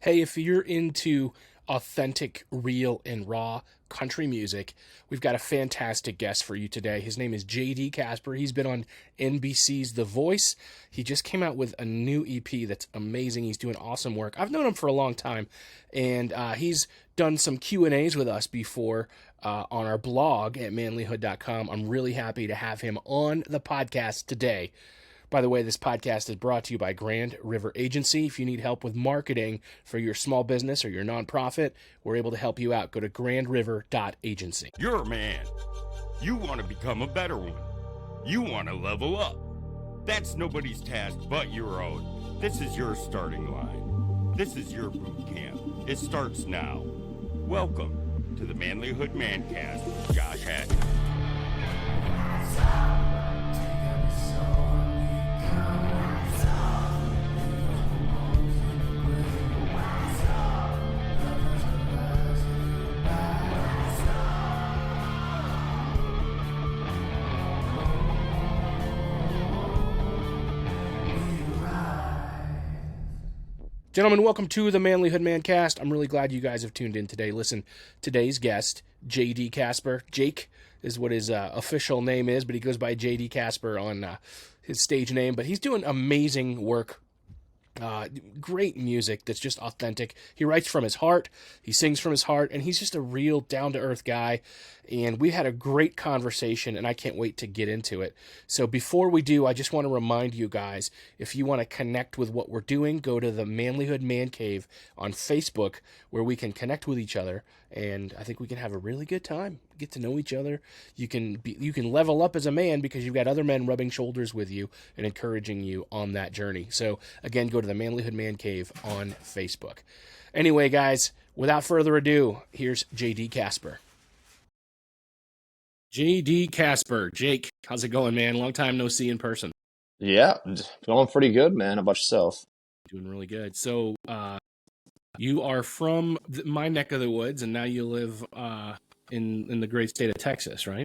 Hey, if you're into authentic, real, and raw country music, we've got a fantastic guest for you today. His name is JD Casper. He's been on NBC's The Voice. He just came out with a new EP that's amazing. He's doing awesome work. I've known him for a long time, and he's done some Q&As with us before on our blog at manlihood.com. I'm really happy to have him on the podcast today. By the way, this podcast is brought to you by Grand River Agency. If you need help with marketing for your small business or your nonprofit, we're able to help you out. Go to grandriver.agency. You're a man. You want to become a better one. You want to level up. That's nobody's task but your own. This is your starting line. This is your boot camp. It starts now. Welcome to the Manlihood Mancast with Josh Hatton. Gentlemen, welcome to the Manlihood Mancast. I'm really glad you guys have tuned in today. Listen, today's guest, JD Casper. Jake is what his official name is, but he goes by JD Casper on his stage name. But he's doing amazing work. Great music that's just authentic. He writes from his heart, he sings from his heart, and he's just a real down-to-earth guy. And we had a great conversation, and I can't wait to get into it. So before we do, I just want to remind you guys, if you want to connect with what we're doing, go to the Manlihood Man Cave on Facebook, where we can connect with each other, and I think we can have a really good time, get to know each other. You can level up as a man because you've got other men rubbing shoulders with you and encouraging you on that journey. So again, go to the Manlihood Man Cave on Facebook. Anyway, guys, without further ado, here's JD Casper. JD Casper. Jake, how's it going, man? Long time no see in person. Yeah, going pretty good, man. How about yourself? Doing really good. So, you are from my neck of the woods, and now you live in the great state of Texas, right?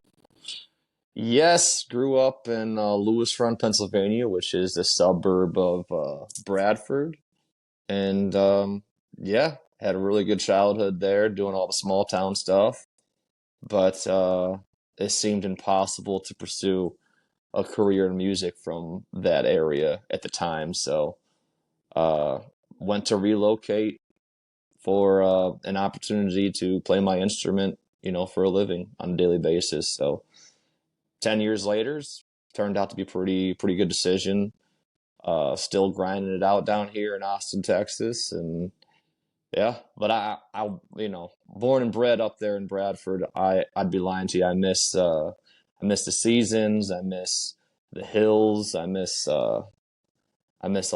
Yes, grew up in Lewis Run, Pennsylvania, which is a suburb of Bradford. And yeah, had a really good childhood there, doing all the small town stuff. But it seemed impossible to pursue a career in music from that area at the time. So went to relocate for an opportunity to play my instrument, for a living on a daily basis. So 10 years later, turned out to be pretty good decision. Still grinding it out down here in Austin, Texas. And yeah, but I born and bred up there in Bradford. I'd be lying to you. I miss the seasons. I miss the hills. I miss a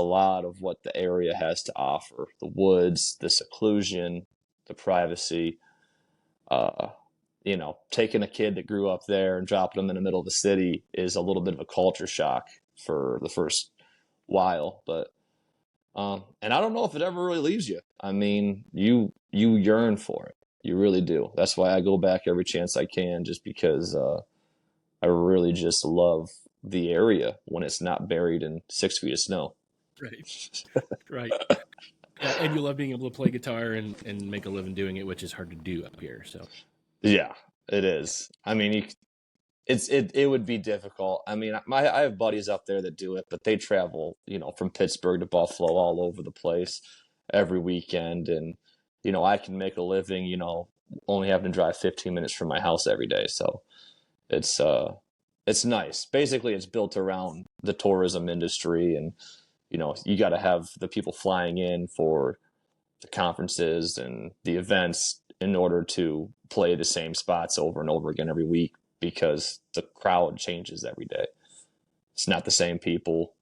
lot of what the area has to offer: the woods, the seclusion, the privacy. Taking a kid that grew up there and dropping them in the middle of the city is a little bit of a culture shock for the first while, but and I don't know if it ever really leaves you. I mean, you yearn for it. You really do. That's why I go back every chance I can, just because I really just love the area when it's not buried in 6 feet of snow. Right. Right. And you love being able to play guitar and make a living doing it, which is hard to do up here. So Yeah, it is. I mean, it would be difficult. I mean, I have buddies up there that do it, but they travel, from Pittsburgh to Buffalo, all over the place every weekend. And, I can make a living, only having to drive 15 minutes from my house every day. So it's nice. Basically, it's built around the tourism industry, and, you got to have the people flying in for the conferences and the events in order to play the same spots over and over again every week, because the crowd changes every day. It's not the same people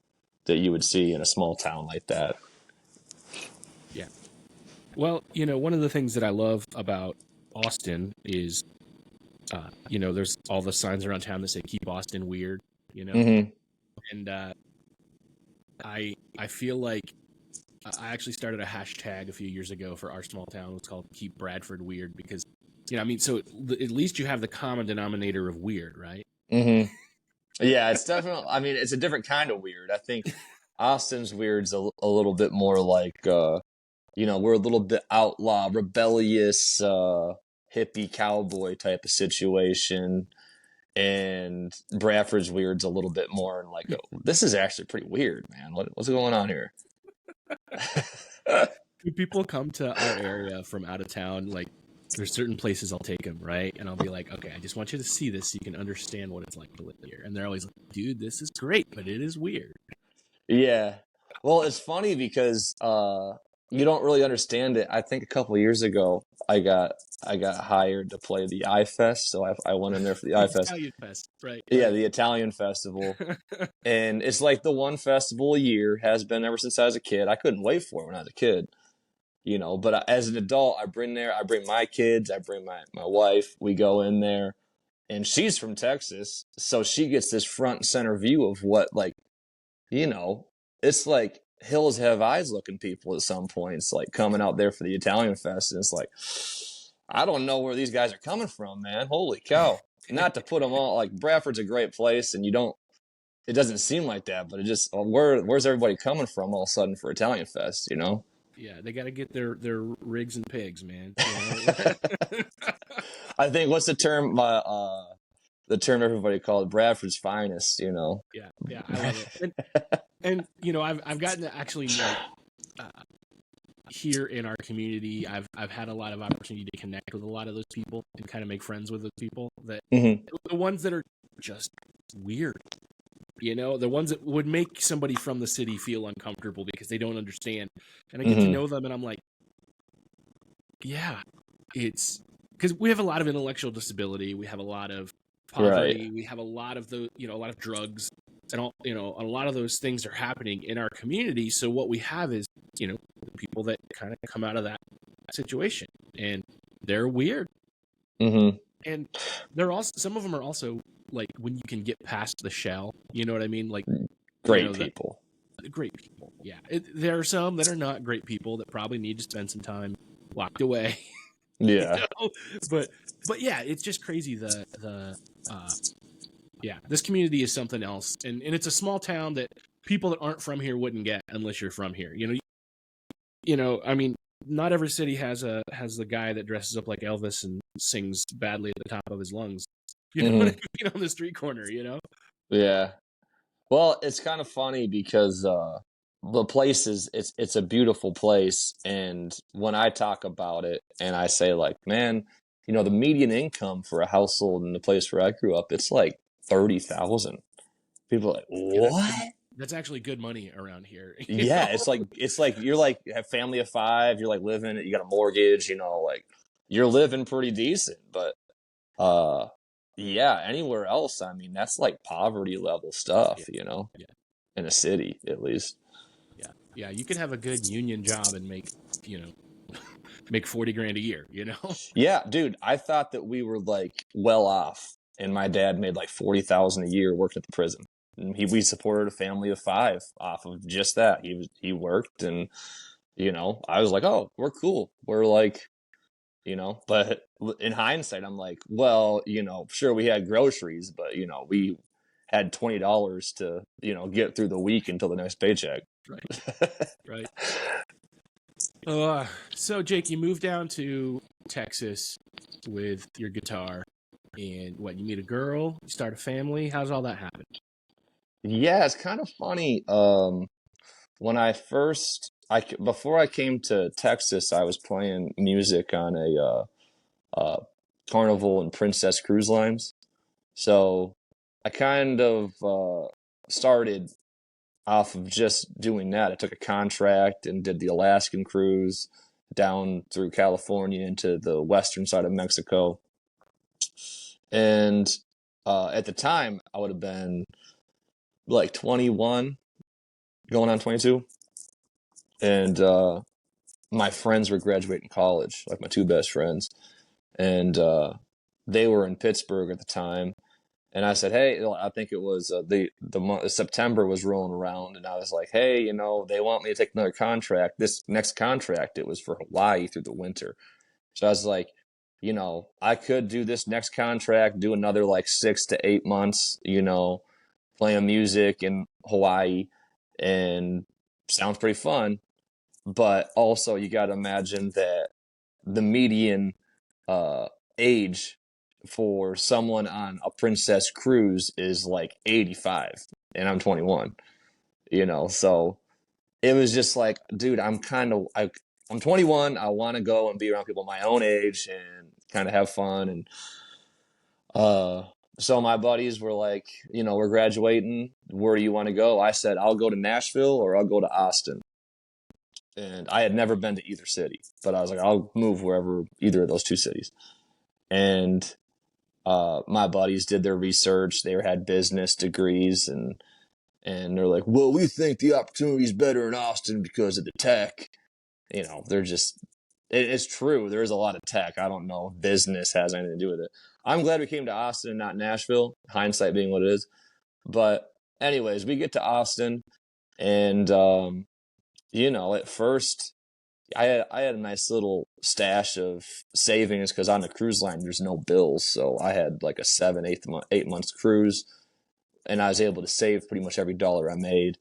that you would see in a small town like that. yeah. Well, one of the things that I love about Austin is, there's all the signs around town that say "Keep Austin Weird," Mm-hmm. and I feel like I actually started a hashtag a few years ago for our small town. It was called "Keep Bradford Weird" because, so at least you have the common denominator of weird, right? Mm-hmm. Yeah, it's definitely, I mean, it's a different kind of weird. I think Austin's weird's a little bit more like we're a little bit outlaw, rebellious, hippie cowboy type of situation. And Bradford's weird's a little bit more and like, this is actually pretty weird, man. What's going on here? People come to our area from out of town, like there's certain places I'll take them, right? And I'll be like, okay, I just want you to see this so you can understand what it's like to live here. And they're always like, dude, this is great, but it is weird. Yeah. Well, it's funny because you don't really understand it. I think a couple of years ago, I got hired to play the iFest, so I went in there for the iFest. Italian Fest, right? Yeah, the Italian festival. And it's like the one festival a year, has been ever since I was a kid. I couldn't wait for it when I was a kid, but as an adult, I bring my kids, I bring my wife, we go in there, and she's from Texas, so she gets this front and center view of what, like, it's like hills have eyes looking people at some points, like coming out there for the Italian fest. And it's like, I don't know where these guys are coming from, man. Holy cow. Not to put them all, like, Bradford's a great place, and it doesn't seem like that, but it just, where's everybody coming from all of a sudden for Italian fest, Yeah, they got to get their rigs and pigs, man. I think, what's the term? The term everybody called Bradford's finest, Yeah, I love it. And I've gotten to actually, like, here in our community, I've had a lot of opportunity to connect with a lot of those people and kind of make friends with those people. That the ones that are just weird, the ones that would make somebody from the city feel uncomfortable because they don't understand. And I get to know them, and I'm like, yeah, it's because we have a lot of intellectual disability, we have a lot of poverty, Right. we have a lot of a lot of drugs, and all, a lot of those things are happening in our community. So what we have is, the people that kind of come out of that situation, and they're weird. And they're also, some of them are also, like, when you can get past the shell, you know what I mean? Like, Great people. Great people. Yeah. There are some that are not great people that probably need to spend some time locked away. Yeah. But yeah, it's just crazy. This community is something else. And it's a small town that people that aren't from here wouldn't get unless you're from here. I mean, not every city has the guy that dresses up like Elvis and sings badly at the top of his lungs, what I mean, on the street corner, Yeah. Well, it's kind of funny because the place it's a beautiful place, and when I talk about it and I say, like, man, the median income for a household in the place where I grew up, it's like 30,000. People are like, what? That's actually good money around here. Yeah, it's like you're like a family of 5, you're like living, you got a mortgage, like you're living pretty decent, but yeah, anywhere else, I mean, that's like poverty level stuff, Yeah. in a city at least. Yeah, you could have a good union job and make, make 40 grand a year, Yeah, dude, I thought that we were like well off, and my dad made like 40,000 a year working at the prison. And we supported a family of 5 off of just that. He worked, and I was like, oh, we're cool. We're like, but in hindsight, I'm like, well, sure, we had groceries, but we had $20 to get through the week until the next paycheck. Right. So Jake, you moved down to Texas with your guitar, and you meet a girl, you start a family. How's all that happen? Yeah, it's kind of funny. When before I came to Texas, I was playing music on a Carnival and Princess cruise lines. So I kind of started off of just doing that. I took a contract and did the Alaskan cruise down through California into the western side of Mexico. And at the time, I would have been like 21, going on 22. And my friends were graduating college, like my 2 best friends. And they were in Pittsburgh at the time. And I said, hey, I think it was the month September was rolling around, and I was like, hey, they want me to take another contract. This next contract, it was for Hawaii through the winter. So I was like, I could do this next contract, do another like 6 to 8 months, playing music in Hawaii, and sounds pretty fun. But also you got to imagine that the median uh, age for someone on a princess cruise is like 85, and I'm 21. So it was just like, dude, I'm 21. I want to go and be around people my own age and kind of have fun. And uh, so my buddies were like, we're graduating. Where do you want to go? I said, I'll go to Nashville or I'll go to Austin. And I had never been to either city, but I was like, I'll move wherever either of those two cities. And my buddies did their research. They had business degrees, and they're like, well, we think the opportunity is better in Austin because of the tech. They're just, it's true. There is a lot of tech. I don't know if business has anything to do with it. I'm glad we came to Austin and not Nashville, hindsight being what it is. But anyways, we get to Austin, and, at first I had a nice little stash of savings because on the cruise line there's no bills, so I had like a 8 months cruise, and I was able to save pretty much every dollar I made,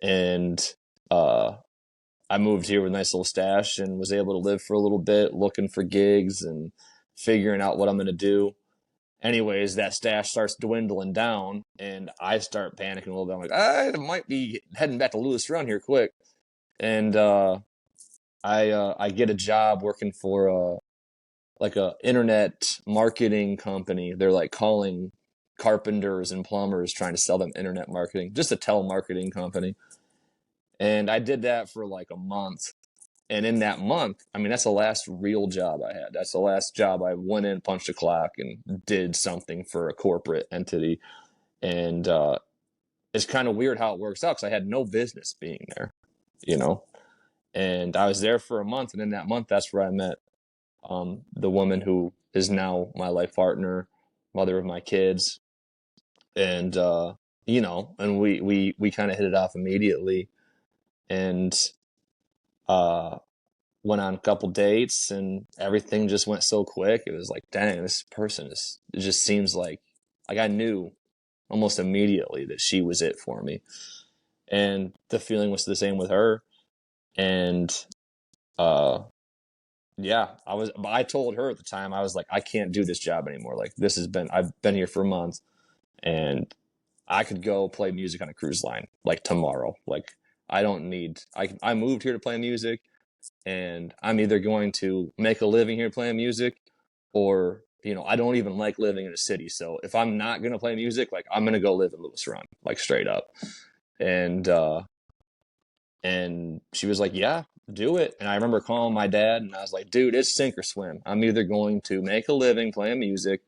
and I moved here with a nice little stash and was able to live for a little bit, looking for gigs and figuring out what I'm gonna do. Anyways, that stash starts dwindling down, and I start panicking a little bit. I'm like, I might be heading back to Lewis Run here quick, and I get a job working for like a internet marketing company. They're like calling carpenters and plumbers, trying to sell them internet marketing, just a telemarketing company. And I did that for like a month. And in that month, I mean, that's the last real job I had. That's the last job I went in, punched a clock, and did something for a corporate entity. And it's kind of weird how it works out because I had no business being there, you know. And I was there for a month, and in that month, that's where I met the woman who is now my life partner, mother of my kids, and and we kind of hit it off immediately, and uh, went on a couple dates, and everything just went so quick. It was like, dang, this person is. It just seems like I knew almost immediately that she was it for me, and the feeling was the same with her, and uh yeah, I told her at the time, I was like, I can't do this job anymore. Like, I've been here for a month, and I could go play music on a cruise line like tomorrow. Like, I moved here to play music, and I'm either going to make a living here playing music, or, I don't even like living in a city. So if I'm not going to play music, like, I'm going to go live in Lewis Run, like, straight up. And, and she was like, yeah, do it. And I remember calling my dad, and I was like, dude, it's sink or swim. I'm either going to make a living playing music,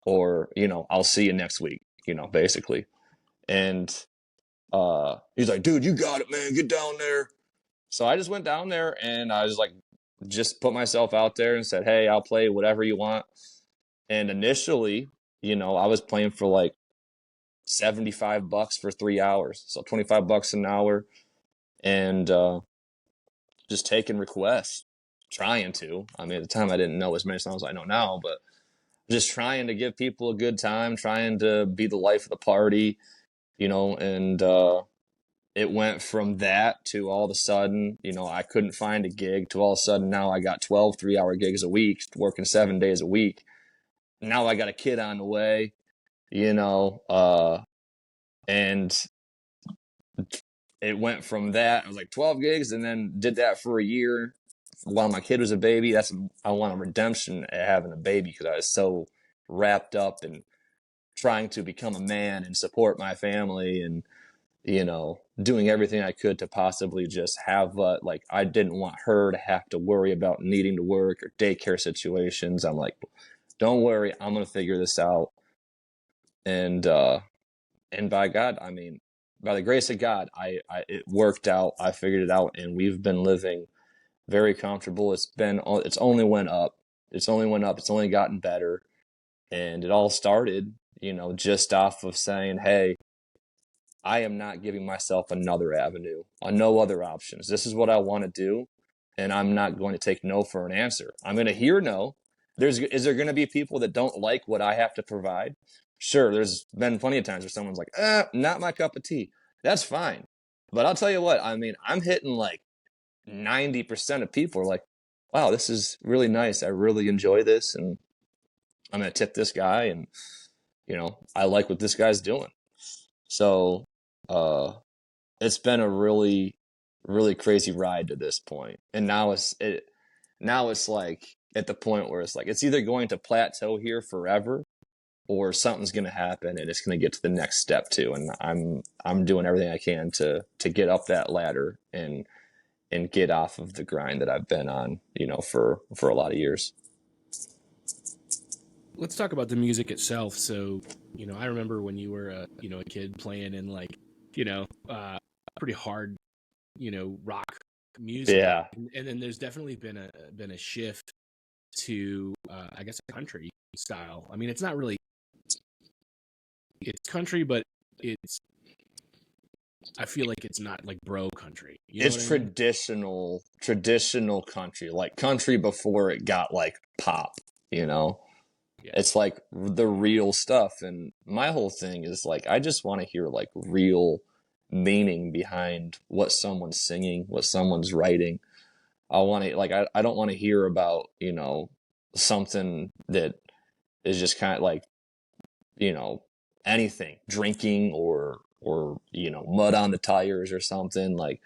or, I'll see you next week, basically. And he's like, dude, you got it, man. Get down there. So I just went down there, and I was like, just put myself out there and said, hey, I'll play whatever you want. And initially, I was playing for like $75 for 3 hours. So $25 an hour. And just taking requests, trying to. I mean, at the time I didn't know as many songs as I know now, but just trying to give people a good time, trying to be the life of the party, and it went from that to all of a sudden, I couldn't find a gig, to all of a sudden now I got 12 3-hour gigs a week, working 7 days a week. Now I got a kid on the way, and it went from that. I was like 12 gigs, and then did that for a year while my kid was a baby. I want a redemption at having a baby, because I was so wrapped up in trying to become a man and support my family, and doing everything I could to possibly just have like, I didn't want her to have to worry about needing to work or daycare situations. I'm like, don't worry, I'm gonna figure this out. And by God, I mean, by the grace of God, it worked out. I figured it out, and we've been living very comfortable. It's only went up. It's only went up. It's only gotten better. And it all started, just off of saying, hey, I am not giving myself another avenue, no other options. This is what I want to do, and I'm not going to take no for an answer. I'm going to hear no. Is there going to be people that don't like what I have to provide? Sure, there's been plenty of times where someone's like, not my cup of tea. That's fine. But I'll tell you what, I mean, I'm hitting like 90% of people are like, wow, this is really nice. I really enjoy this, and I'm going to tip this guy, and, I like what this guy's doing. So, it's been a really, really crazy ride to this point. And now it's like at the point where it's like, it's either going to plateau here forever, or something's going to happen and it's going to get to the next step too. And I'm doing everything I can to get up that ladder and get off of the grind that I've been on, for a lot of years. Let's talk about the music itself. So, I remember when you were a kid playing in like, pretty hard, rock music. Yeah. And then there's definitely been a shift to I guess a country style. I mean, it's not really, it's country, but I feel like it's not like bro country. It's traditional country, like country before it got like pop, Yeah. It's like the real stuff. And my whole thing is like, I just want to hear like real meaning behind what someone's singing, what someone's writing. I want to like, I don't want to hear about, something that is just kind of like, anything, drinking or, mud on the tires or something, like,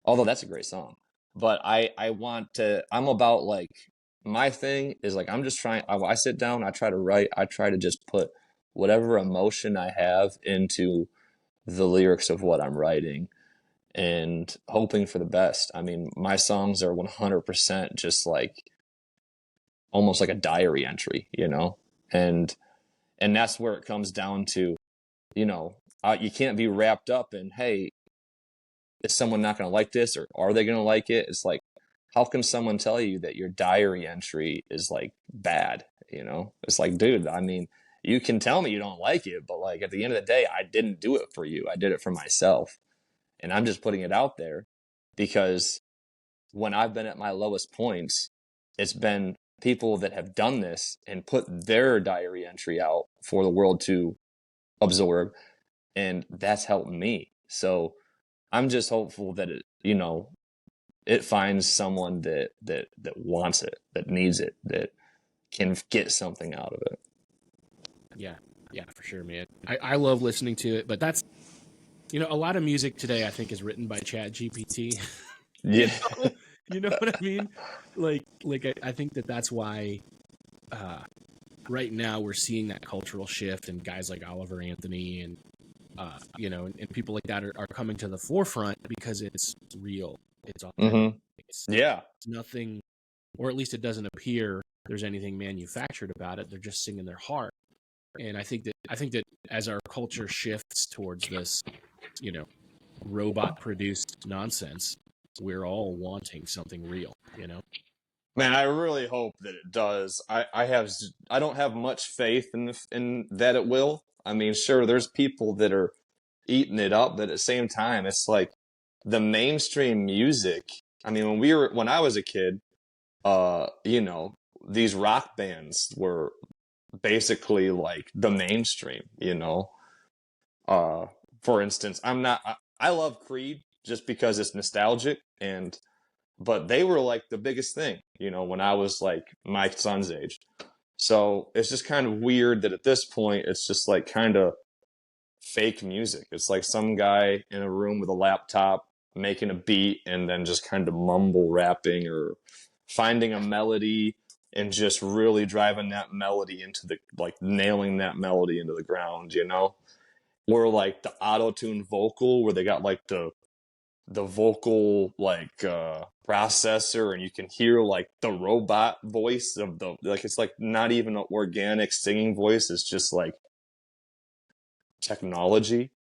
although that's a great song. But I'm about like, my thing is like, I'm just trying, I sit down, I try to write, I try to just put whatever emotion I have into the lyrics of what I'm writing and hoping for the best. I mean, my songs are 100% just like almost like a diary entry, and that's where it comes down to, you can't be wrapped up in, hey, is someone not going to like this, or are they going to like it? It's like, how can someone tell you that your diary entry is like bad? It's like, dude, I mean, you can tell me you don't like it, but like at the end of the day, I didn't do it for you. I did it for myself. And I'm just putting it out there because when I've been at my lowest points, it's been people that have done this and put their diary entry out for the world to absorb. And that's helped me. So I'm just hopeful that it finds someone that wants it, that needs it, that can get something out of it. Yeah, for sure, man. I love listening to it, but that's, a lot of music today I think is written by Chat GPT. Yeah. You know what I mean? Like I think that's why right now we're seeing that cultural shift, and guys like Oliver Anthony and and people like that are coming to the forefront because it's real. It's authentic. Mm-hmm. It's nothing, or at least it doesn't appear there's anything manufactured about it. They're just singing their heart. And I think that as our culture shifts towards this, robot produced nonsense, we're all wanting something real, Man, I really hope that it does. I don't have much faith in that it will. I mean, sure, there's people that are eating it up, but at the same time, it's like the mainstream music. I mean, when I was a kid, these rock bands were basically like the mainstream, For instance, I love Creed just because it's nostalgic, but they were like the biggest thing, when I was like my son's age. So it's just kind of weird that at this point, it's just like kind of fake music. It's like some guy in a room with a laptop making a beat and then just kind of mumble rapping or finding a melody and just really driving that melody nailing that melody into the ground, Or like the auto-tune vocal where they got like the vocal processor and you can hear like the robot voice of it's like not even an organic singing voice. It's just like technology,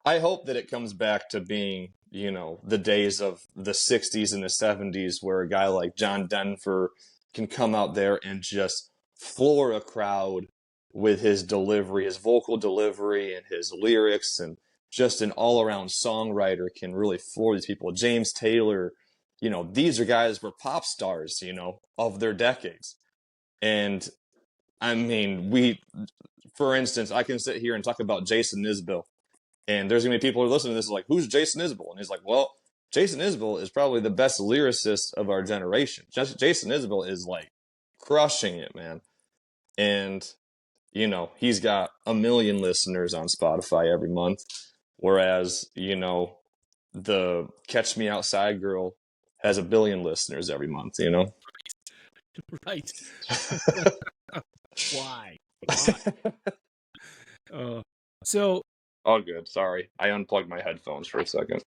I hope that it comes back to being, the days of the 60s and the 70s where a guy like John Denver can come out there and just floor a crowd with his delivery, his vocal delivery and his lyrics, and just an all-around songwriter can really floor these people. James Taylor, these are guys who were pop stars, of their decades. And I mean, for instance, I can sit here and talk about Jason Isbell. And there's going to be people who are listening to this like, who's Jason Isbell? And he's like, well, Jason Isbell is probably the best lyricist of our generation. Jason Isbell is like crushing it, man. And, you know, he's got 1 million listeners on Spotify every month. Whereas, you know, the Catch Me Outside girl has 1 billion listeners every month, you know? Right. Why? Why? So. Oh, good. Sorry. I unplugged my headphones for a second.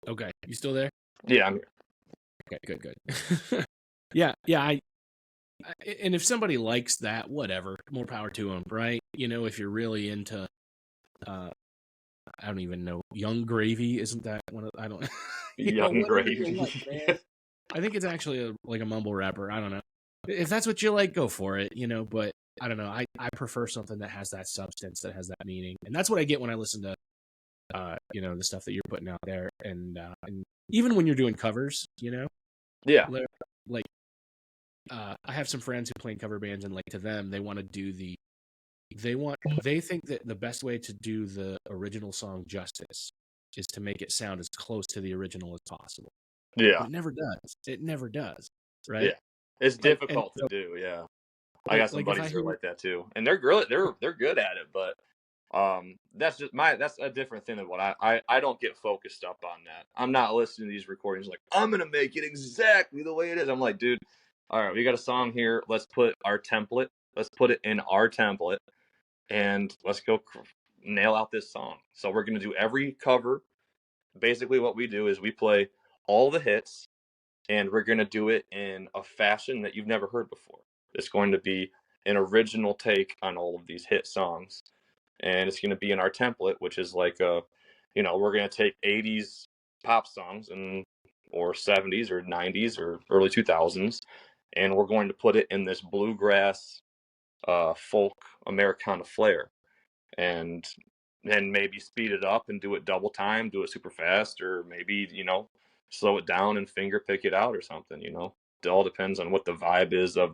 Okay. You still there? Yeah, I'm here. Okay, good. Yeah. And if somebody likes that, whatever, more power to them, right? You know, if you're really into, I don't even know, Young Gravy, isn't that one of, I don't, Young whatever you Gravy. like, man. I think it's actually like a mumble rapper. I don't know. If that's what you like, go for it, you know, but I don't know. I prefer something that has that substance, that has that meaning. And that's what I get when I listen to, you know, the stuff that you're putting out there. And even when you're doing covers, you know, Yeah. like, I have some friends who play in cover bands, and like to them, they want to do they think that the best way to do the original song justice is to make it sound as close to the original as possible. Yeah. But it never does. It never does. Right? Yeah. It's Like, difficult to do, yeah. I like, got some like if I buddies who hear, are like that too. And they're really they're good at it, but that's just that's a different thing than what I don't get focused up on that. I'm not listening to these recordings like I'm gonna make it exactly the way it is. I'm like, dude, all right, we got a song here. Let's put our template. Let's put it in our template, and let's go nail out this song. So we're gonna do every cover. Basically, what we do is we play all the hits, and we're gonna do it in a fashion that you've never heard before. It's going to be an original take on all of these hit songs, and it's going to be in our template, which is like you know, we're going to take 80s pop songs and or 70s or 90s or early 2000s, and we're going to put it in this bluegrass folk Americana flair, and maybe speed it up and do it double time, do it super fast, or maybe, you know, slow it down and finger pick it out or something, you know. It all depends on what the vibe is of uh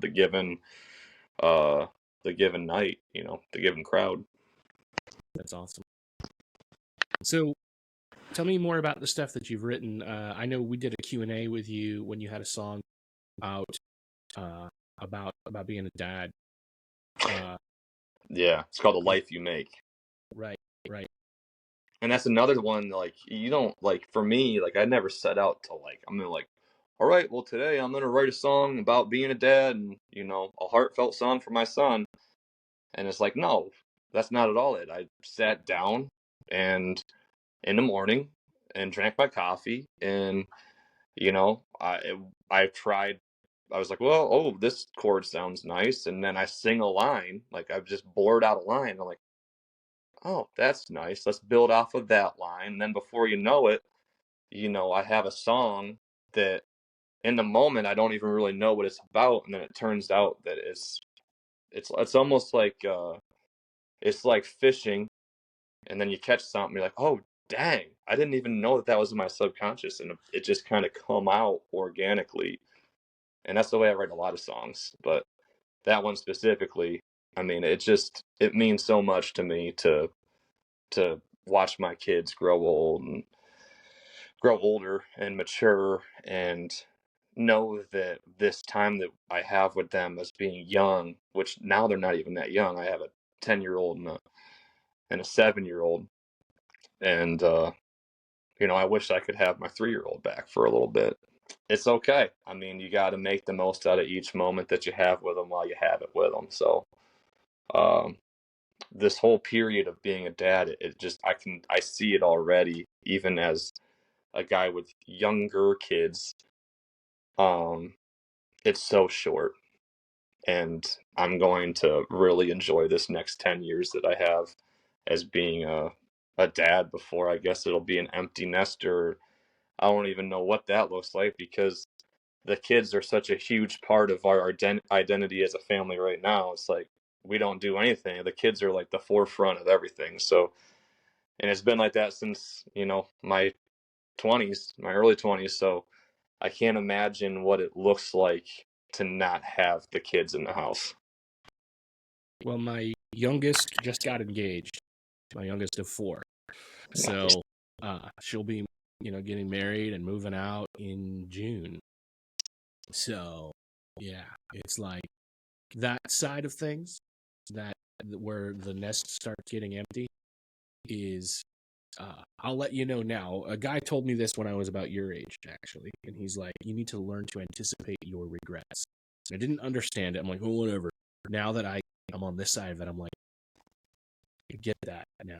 the given night, you know, the given crowd. that's awesome. So tell me more about the stuff that you've written. I know we did a Q&A with you when you had a song out about being a dad. Yeah, it's called The Life You Make. Right. And that's another one, like, you don't, like, for me, like, I never set out to, like, I'm gonna, like, all right, well, today I'm gonna write a song about being a dad and, you know, a heartfelt song for my son. And it's like, no, that's not at all it. I sat down and in the morning and drank my coffee, and, you know, I tried. I was like, well, oh, this chord sounds nice, and then I sing a line, like I've just blurred out a line. I'm like, oh, that's nice. Let's build off of that line. And then before you know it, you know, I have a song that in the moment I don't even really know what it's about, and then it turns out that it's almost like it's like fishing, and then you catch something, you're like, oh, dang, I didn't even know that that was in my subconscious, and it just kind of come out organically. And that's the way I write a lot of songs, but that one specifically, I mean, it means so much to me to watch my kids grow older and mature, and know that this time that I have with them as being young, which now they're not even that young. I have a 10-year-old and a 7-year-old, and you know, I wish I could have my 3-year-old back for a little bit. It's okay. I mean, you got to make the most out of each moment that you have with them while you have it with them. So, um, this whole period of being a dad, it just I see it already, even as a guy with younger kids. Um, it's so short, and I'm going to really enjoy this next 10 years that I have as being a dad before I guess it'll be an empty nester. I don't even know what that looks like, because the kids are such a huge part of our identity as a family right now. It's like we don't do anything. The kids are like the forefront of everything. So, and it's been like that since, you know, my 20s, my early 20s. So I can't imagine what it looks like to not have the kids in the house. Well, my youngest just got engaged. My youngest of 4. So she'll be getting married and moving out in June. So, yeah, it's like that side of things, that where the nest starts getting empty is, I'll let you know now. A guy told me this when I was about your age, actually, and he's like, you need to learn to anticipate your regrets. I didn't understand it. I'm like, well, whatever. Now that I'm on this side of it, I'm like, I get that now,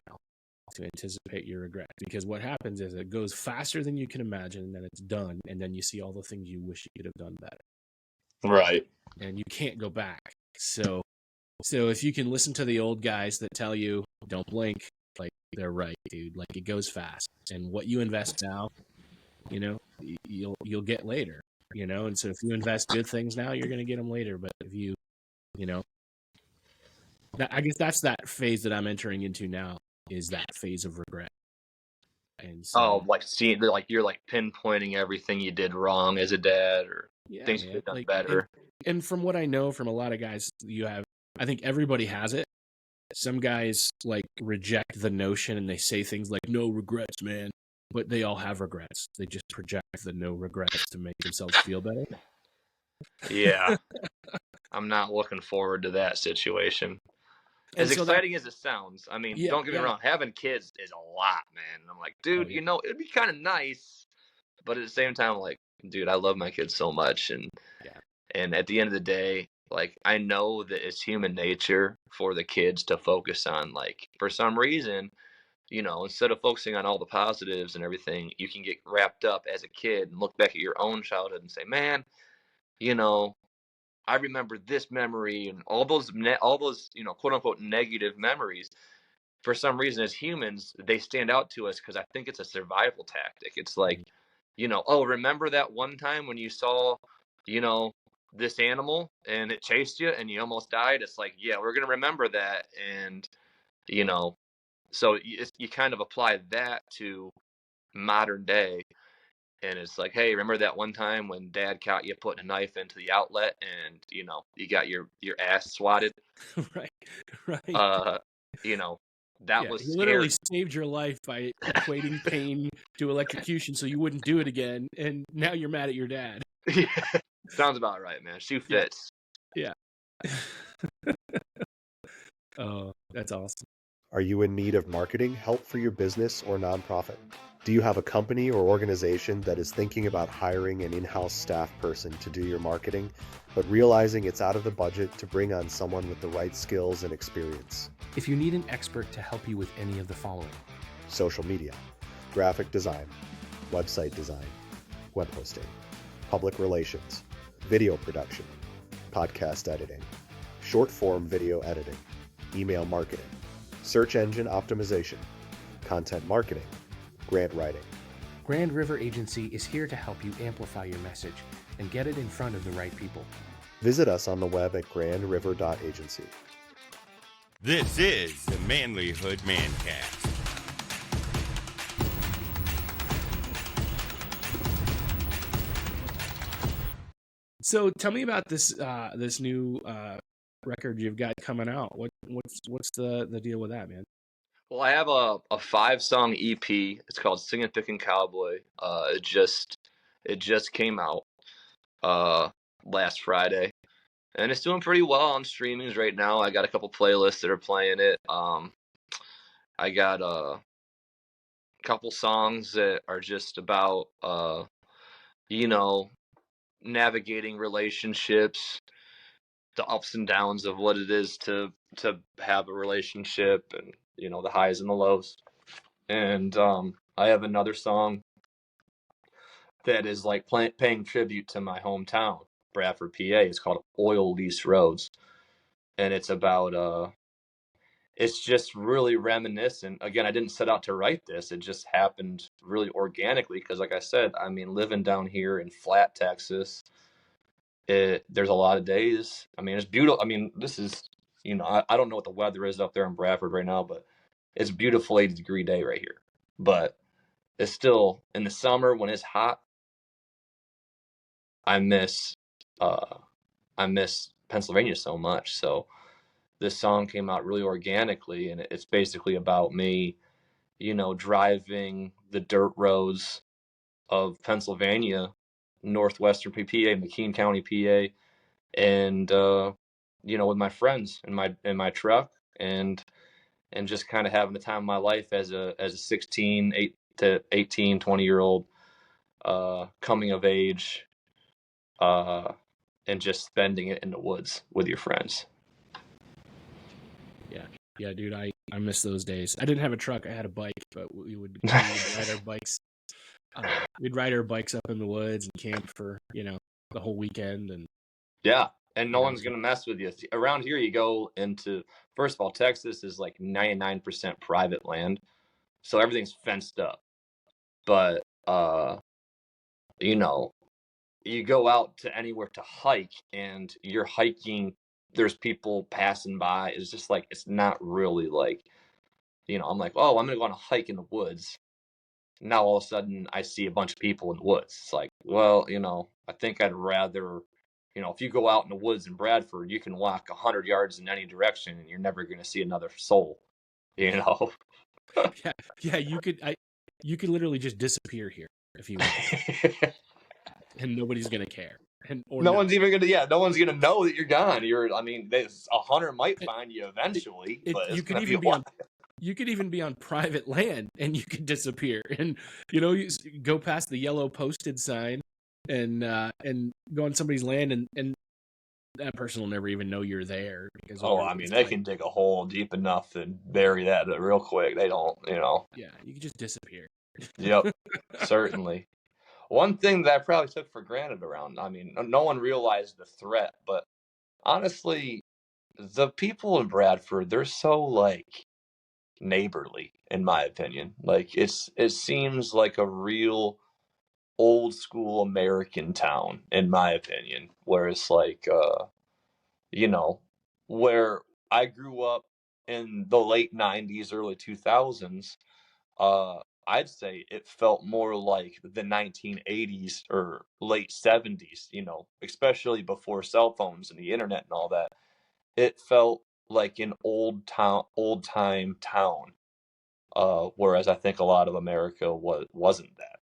to anticipate your regrets. Because what happens is it goes faster than you can imagine, and then it's done, and then you see all the things you wish you could have done better. Right. And you can't go back. So if you can listen to the old guys that tell you, don't blink, like, they're right, dude. Like, it goes fast. And what you invest now, you'll get later, And so if you invest good things now, you're going to get them later. But if you, I guess that's that phase that I'm entering into now, is that phase of regret. And so, like you're like pinpointing everything you did wrong as a dad, or things you could have done better. And from what I know from a lot of guys, I think everybody has it. Some guys like reject the notion and they say things like, no regrets, man. But they all have regrets. They just project the no regrets to make themselves feel better. Yeah. I'm not looking forward to that situation. As exciting as it sounds, I mean, don't get me wrong, having kids is a lot, man. And I'm like, dude, it'd be kind of nice. But at the same time, like, dude, I love my kids so much. And at the end of the day, like, I know that it's human nature for the kids to focus on, like, for some reason, instead of focusing on all the positives and everything, you can get wrapped up as a kid and look back at your own childhood and say, man, I remember this memory and all those, quote unquote negative memories. For some reason, as humans, they stand out to us because I think it's a survival tactic. It's like, oh, remember that one time when you saw, this animal and it chased you and you almost died? It's like, yeah, we're going to remember that. And, so you kind of apply that to modern day. And it's like, hey, remember that one time when dad caught you putting a knife into the outlet and, you got your ass swatted? Right. That was scary. Literally saved your life by equating pain to electrocution so you wouldn't do it again. And now you're mad at your dad. Yeah. Sounds about right, man. Shoe fits. Yeah. Oh, that's awesome. Are you in need of marketing help for your business or nonprofit? Do you have a company or organization that is thinking about hiring an in-house staff person to do your marketing, but realizing it's out of the budget to bring on someone with the right skills and experience? If you need an expert to help you with any of the following: social media, graphic design, website design, web hosting, public relations, video production, podcast editing, short-form video editing, email marketing, search engine optimization, content marketing, grant writing. Grand River Agency is here to help you amplify your message and get it in front of the right people. Visit us on the web at grandriver.agency. This is the Manlihood Mancast. So tell me about this this new record you've got coming out. What's the deal with that, man? Well, I have a 5-song EP. It's called Sing'n Pick'n Cowboy. It just came out last Friday, and it's doing pretty well on streamings right now. I got a couple playlists that are playing it. I got a couple songs that are just about navigating relationships, the ups and downs of what it is to have a relationship, and the highs and the lows. And I have another song that is like paying tribute to my hometown, Bradford, PA. It's called Oil Lease Roads, and it's about it's just really reminiscent. Again, I didn't set out to write this. It just happened really organically because, like I said, I mean, living down here in Flat, Texas, there's a lot of days. I mean, it's beautiful. I mean, this is, I don't know what the weather is up there in Bradford right now, but it's a beautiful 80-degree day right here. But it's still, in the summer when it's hot, I miss Pennsylvania so much. So this song came out really organically, and it's basically about me, driving the dirt roads of Pennsylvania, northwestern PA, McKean County, PA, and with my friends in my truck, and just kind of having the time of my life as a 16, 8 to 18, 20-year old, coming of age, and just spending it in the woods with your friends. Yeah, dude, I miss those days. I didn't have a truck; I had a bike, but we would ride our bikes. We'd ride our bikes up in the woods and camp for the whole weekend, and Yeah, and no one's gonna mess with you. Around here, you go into, first of all, Texas is like 99% private land, so everything's fenced up. But you go out to anywhere to hike, and you're hiking. There's people passing by. It's just like, it's not really like, I'm like, oh, I'm gonna go on a hike in the woods. Now all of a sudden I see a bunch of people in the woods. It's like, well, I think I'd rather, if you go out in the woods in Bradford, you can walk 100 yards in any direction and you're never going to see another soul, yeah, you could literally just disappear here if you want, and nobody's gonna care, no one's even gonna, no one's gonna know that you're gone. A hunter might find you eventually, but it's gonna be a while. You could even be on private land and you could disappear, and you go past the yellow posted sign and go on somebody's land, and that person will never even know you're there, because they can dig a hole deep enough and bury that real quick. They don't, Yeah, you can just disappear. Yep, certainly. One thing that I probably took for granted around, no one realized the threat, but honestly, the people in Bradford, they're so like neighborly, in my opinion. Like, it seems like a real old school American town, in my opinion, where it's like, where I grew up in the late 90s, early 2000s, I'd say it felt more like the 1980s or late 70s, especially before cell phones and the internet and all that. It felt like an old time town. Whereas I think a lot of America wasn't that.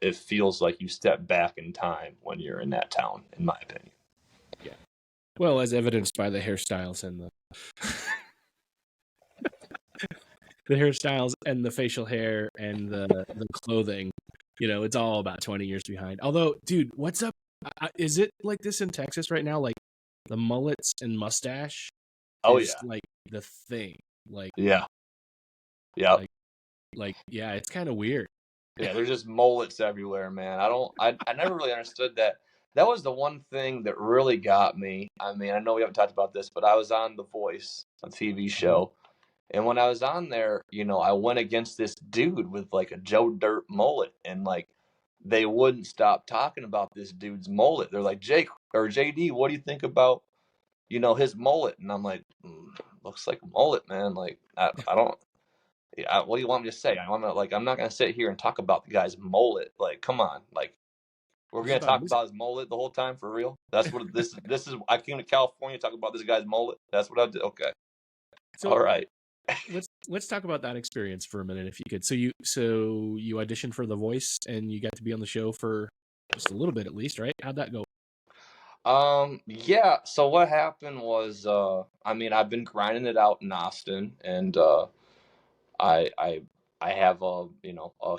It feels like you step back in time when you're in that town, in my opinion. Yeah. Well, as evidenced by the hairstyles and the hairstyles and the facial hair and the clothing, it's all about 20 years behind. Although, dude, what's up? Is it like this in Texas right now? Like the mullets and mustache is like the thing. Like, yeah. Yeah. Yeah, it's kind of weird. Yeah, there's just mullets everywhere, man. I never really understood that. That was the one thing that really got me. I know we haven't talked about this, but I was on The Voice, a TV show. And when I was on there, I went against this dude with like a Joe Dirt mullet, and like they wouldn't stop talking about this dude's mullet. They're like, Jake or JD, what do you think about, his mullet? And I'm like, looks like a mullet, man. Like, I don't. What do you want me to say? I'm not gonna sit here and talk about the guy's mullet. Like, come on, like, we're gonna talk about his mullet the whole time, for real? That's what this is. I came to California to talk about this guy's mullet. That's what I did. Okay, so, all right. Let's talk about that experience for a minute, if you could. So you auditioned for The Voice, and you got to be on the show for just a little bit, at least, right? How'd that go? Yeah. So what happened was, I've been grinding it out in Austin, and I have a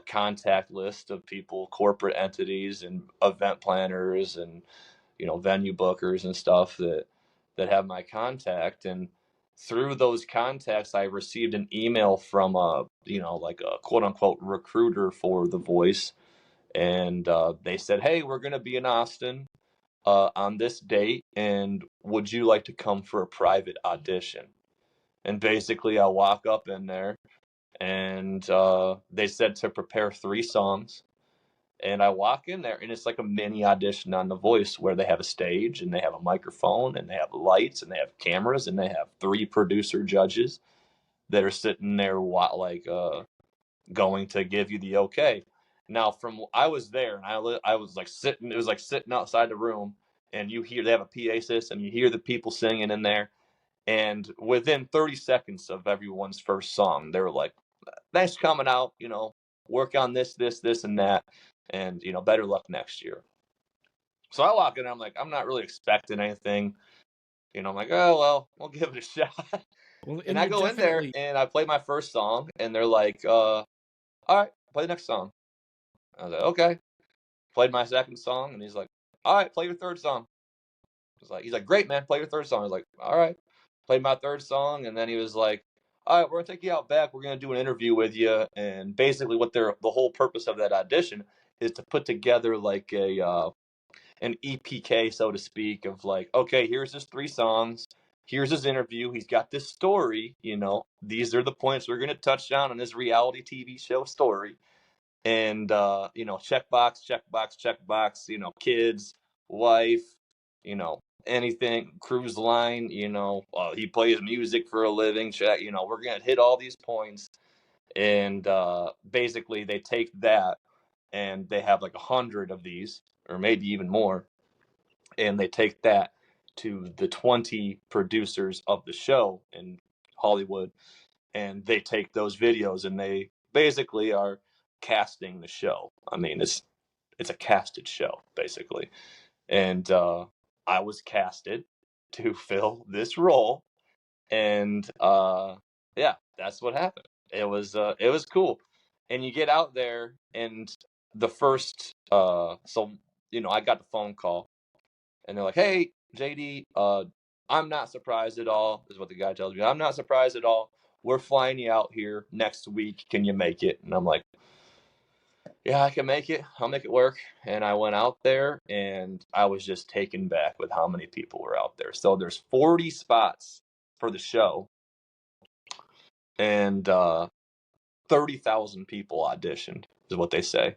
contact list of people, corporate entities and event planners and venue bookers and stuff that have my contact. And through those contacts, I received an email from like a quote unquote recruiter for The Voice, and they said, "Hey, we're gonna be in Austin on this date, and would you like to come for a private audition?" And basically, I walk up in there, and they said to prepare 3 songs. And I walk in there, and it's like a mini audition on The Voice, where they have a stage and they have a microphone and they have lights and they have cameras and they have 3 producer judges that are sitting there going to give you the okay. Now, I was there, and I was like sitting. It was like sitting outside the room, and they have a PA system. You hear the people singing in there, and within 30 seconds of everyone's first song, they were like, "Thanks for coming out. Work on this, and that." and, better luck next year. So I walk in, I'm like, I'm not really expecting anything. I'm like, oh, well, we'll give it a shot. Well, And and I you're go in there definitely and I play my first song, and they're like, all right, play the next song. I was like, okay. Played my second song, and he's like, all right, play your third song. He's like, great, man, play your third song. I was like, all right. Played my third song, and then he was like, all right, we're gonna take you out back. We're gonna do an interview with you, and basically, the whole purpose of that audition is to put together like an EPK, so to speak, of like, okay, here's his 3 songs, here's his interview, he's got this story, these are the points we're gonna touch on his reality TV show story, and check box, check box, check box, kids, wife, anything, cruise line, he plays music for a living, check, we're gonna hit all these points, and basically they take that and they have like 100 of these, or maybe even more, and they take that to the 20 producers of the show in Hollywood, and they take those videos and they basically are casting the show. I mean, it's a casted show basically, and I was casted to fill this role, and yeah, that's what happened. It was cool, and you get out there, and the first I got the phone call, and they're like, hey, JD, I'm not surprised at all, is what the guy tells me. I'm not surprised at all. We're flying you out here next week. Can you make it? And I'm like, yeah, I can make it. I'll make it work. And I went out there, and I was just taken back with how many people were out there. So there's 40 spots for the show, and 30,000 people auditioned, is what they say.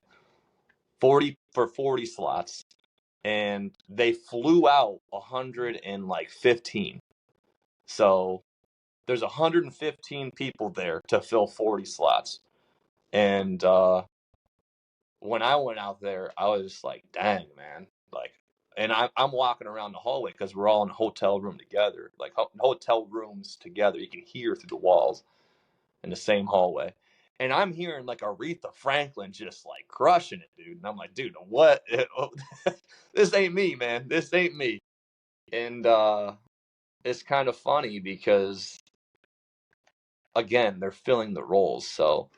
40 slots. And they flew out 115. So there's 115 people there to fill 40 slots. And when I went out there, I was just like, dang, man. Like, and I'm walking around the hallway because we're all in a hotel room together, like hotel rooms together. You can hear through the walls in the same hallway. And I'm hearing like Aretha Franklin just like crushing it, dude. And I'm like, dude, what? This ain't me, man. This ain't me. And it's kind of funny because, again, they're filling the roles. So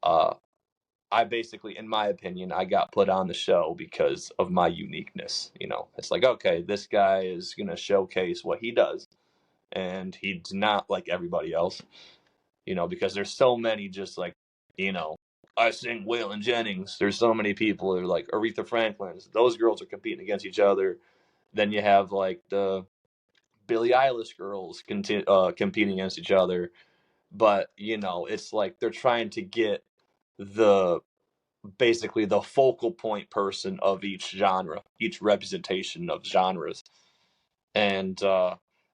I basically, in my opinion, I got put on the show because of my uniqueness. It's like, okay, this guy is going to showcase what he does, and he's not like everybody else, because there's so many just like, I sing Waylon Jennings. There's so many people that are like Aretha Franklin's. Those girls are competing against each other. Then you have like the Billie Eilish girls competing against each other. But, it's like they're trying to get basically the focal point person of each genre, each representation of genres. And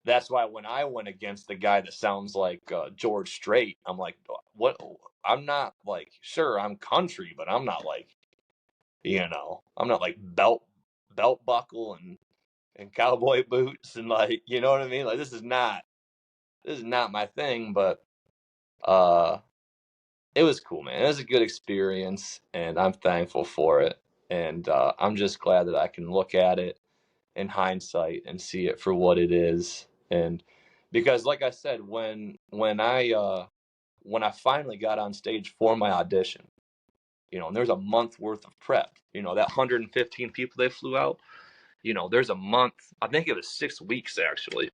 that's why when I went against the guy that sounds like George Strait, I'm like, what? I'm not like, sure, I'm country, but I'm not like, I'm not like belt buckle and cowboy boots and like, you know what I mean? Like this is not my thing, but it was cool, man. It was a good experience, and I'm thankful for it. And I'm just glad that I can look at it in hindsight and see it for what it is. And because, like I said, when I finally got on stage for my audition, and there's a month worth of prep. That 115 people they flew out. There's a month. I think it was 6 weeks actually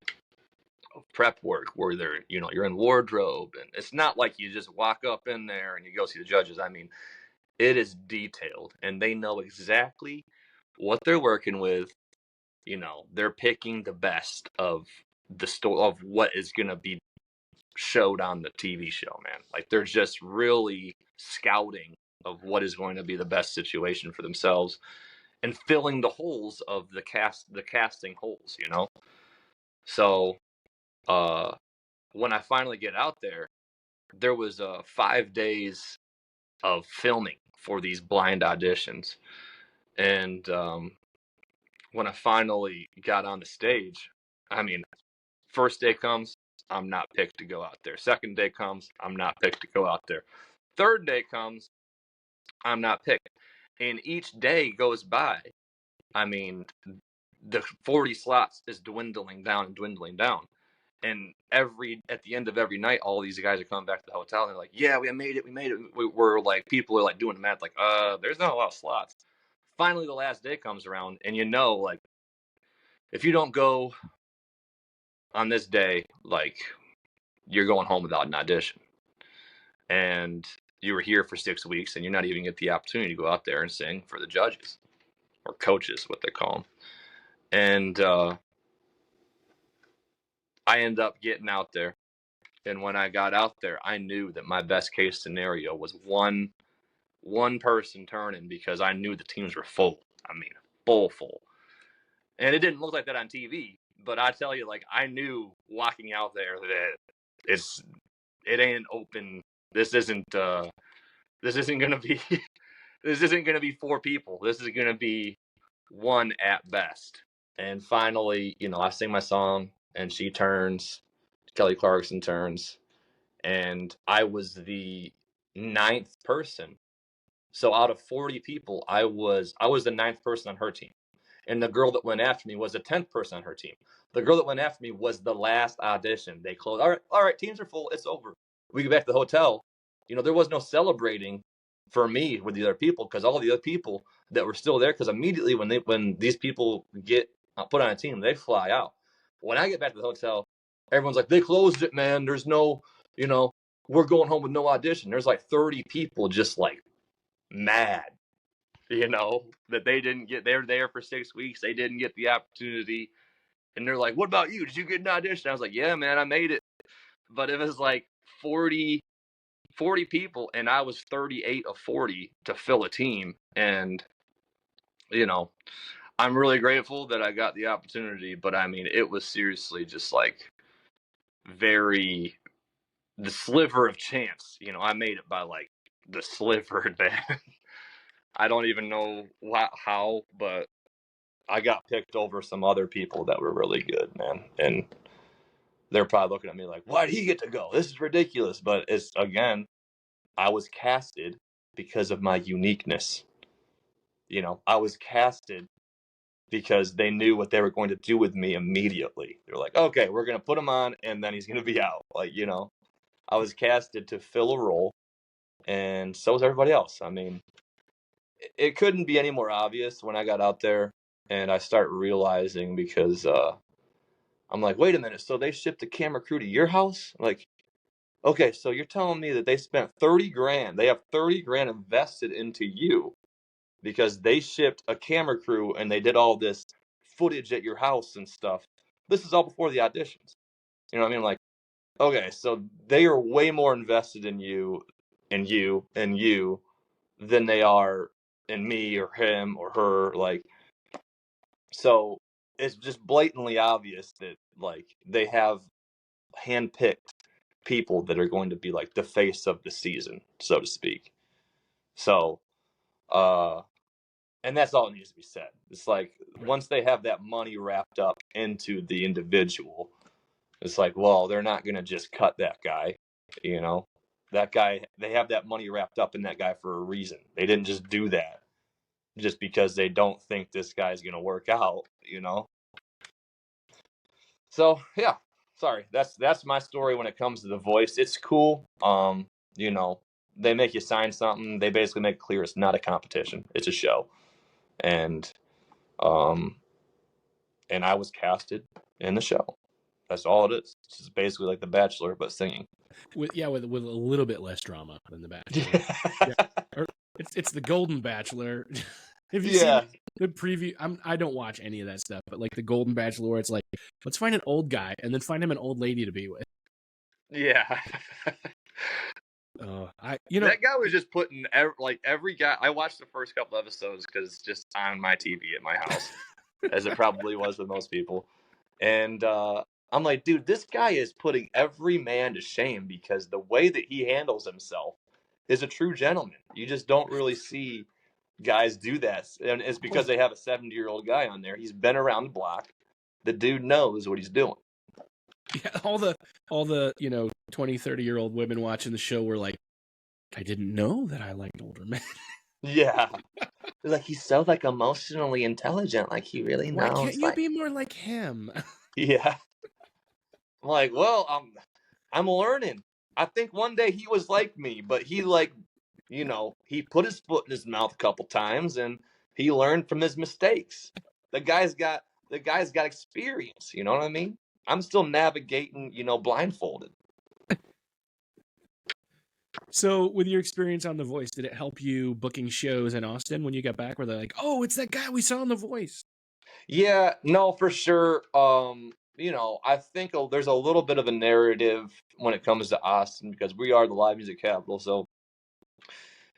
of prep work where you're in wardrobe, and it's not like you just walk up in there and you go see the judges. I mean, it is detailed, and they know exactly what they're working with. They're picking the best of the story of what is going to be showed on the TV show, man. Like they're just really scouting of what is going to be the best situation for themselves and filling the holes of the casting holes, So when I finally get out there was 5 days of filming for these blind auditions. And when I finally got on the stage, I mean, first day comes, I'm not picked to go out there. Second day comes, I'm not picked to go out there. Third day comes, I'm not picked. And each day goes by. I mean, the 40 slots is dwindling down and dwindling down. And at the end of every night, all these guys are coming back to the hotel and they're like, yeah, we made it. We're like, people are like doing the math, like, there's not a lot of slots. Finally, the last day comes around, and like, if you don't go on this day, like, you're going home without an audition. And you were here for 6 weeks, and you're not even get the opportunity to go out there and sing for the judges or coaches, what they call them. And I end up getting out there. And when I got out there, I knew that my best case scenario was one person turning, because I knew the teams were full. I mean, full. And it didn't look like that on TV, but I tell you, like, I knew walking out there that it ain't open. This isn't gonna be this isn't gonna be 4 people. This is gonna be 1 at best. And finally, I sing my song, and she turns. Kelly Clarkson turns, and I was the 9th person. So out of 40 people, I was the 9th person on her team. And the girl that went after me was the 10th person on her team. The girl that went after me was the last audition. They closed. All right, teams are full. It's over. We get back to the hotel. There was no celebrating for me with the other people, because all the other people that were still there, because immediately when these people get put on a team, they fly out. When I get back to the hotel, everyone's like, they closed it, man. There's no, we're going home with no audition. There's like 30 people just like mad, that they didn't get. They're there for 6 weeks. They didn't get the opportunity. And they're like, what about you? Did you get an audition? I was like, yeah, man, I made it. But it was like 40 people, and I was 38 of 40 to fill a team. And, I'm really grateful that I got the opportunity. But I mean, it was seriously just like the sliver of chance. I made it by like the sliver that I don't even know how, but I got picked over some other people that were really good, man. And they're probably looking at me like, why did he get to go? This is ridiculous. But it's, again, I was casted because of my uniqueness. I was casted because they knew what they were going to do with me immediately. They're like, okay, we're going to put him on, and then he's going to be out. Like, I was casted to fill a role, and so was everybody else. I mean, it couldn't be any more obvious when I got out there, and I start realizing, because I'm like, wait a minute, so they shipped the camera crew to your house? Like, okay, so you're telling me that they spent 30 grand, they have 30 grand invested into you because they shipped a camera crew and they did all this footage at your house and stuff. This is all before the auditions. You know what I mean? Like, okay, so they are way more invested in you and you and you than they are in me or him or her. Like, so it's just blatantly obvious that, like, they have handpicked people that are going to be like the face of the season, so to speak. So, and that's all that needs to be said. It's like, once they have that money wrapped up into the individual, it's like, well, they're not going to just cut that guy, that guy, they have that money wrapped up in that guy for a reason. They didn't just do that just because they don't think this guy's going to work out, So, yeah, sorry. That's my story when it comes to The Voice. It's cool. They make you sign something. They basically make it clear it's not a competition. It's a show. And I was casted in the show. That's all it is. It's just basically like The Bachelor, but singing. With a little bit less drama than The Bachelor. Yeah. Or it's the Golden Bachelor. Have you seen the preview? I don't watch any of that stuff, but like the Golden Bachelor, where it's like, let's find an old guy and then find him an old lady to be with. Yeah. That guy was just putting every guy. I watched the first couple episodes because it's just on my TV at my house, as it probably was with most people. And I'm like, dude, this guy is putting every man to shame, because the way that he handles himself is a true gentleman. You just don't really see guys do that. And it's because they have a 70-year-old guy on there. He's been around the block. The dude knows what he's doing. Yeah, all the 20, 30-year-old women watching the show were like, I didn't know that I liked older men. Yeah. Like, he's so, like, emotionally intelligent, like, he really Why can't knows, you like, be more like him? yeah. I'm like, well, I'm learning. I think one day he was like me, but he, like, he put his foot in his mouth a couple times and he learned from his mistakes. The guy's got the guy's got experience, you know what I mean? I'm still navigating, blindfolded. So, with your experience on The Voice, did it help you booking shows in Austin when you got back? Where they're like, "Oh, it's that guy we saw on The Voice." Yeah, no, for sure. I think there's a little bit of a narrative when it comes to Austin because we are the live music capital. So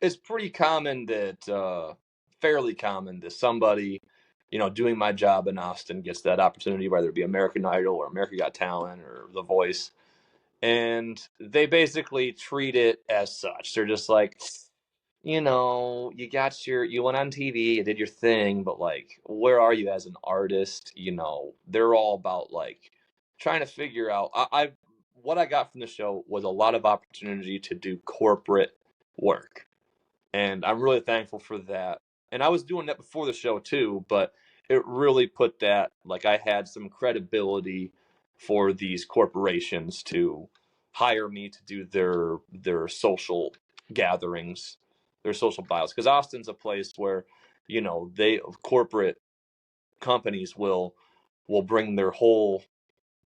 it's pretty common that, fairly common that somebody, doing my job in Austin gets that opportunity, whether it be American Idol or America Got Talent or The Voice. And they basically treat it as such. They're just like, you went on TV, you did your thing, but like, where are you as an artist? They're all about like trying to figure out. What I got from the show was a lot of opportunity to do corporate work, and I'm really thankful for that. And I was doing that before the show too, but it really put that, like, I had some credibility for these corporations to hire me to do their social gatherings, their social bios, because Austin's a place where they corporate companies will bring their whole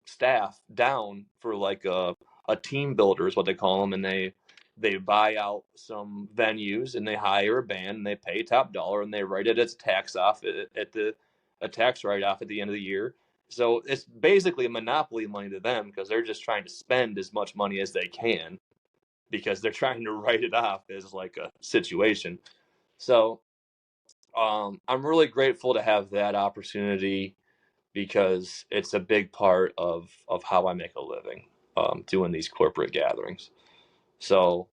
staff down for like a team builder is what they call them, and they buy out some venues and they hire a band and they pay top dollar and they write it as a tax off at the a tax write off at the end of the year. So it's basically monopoly money to them because they're just trying to spend as much money as they can because they're trying to write it off as like a situation. So I'm really grateful to have that opportunity because it's a big part of how I make a living, doing these corporate gatherings. So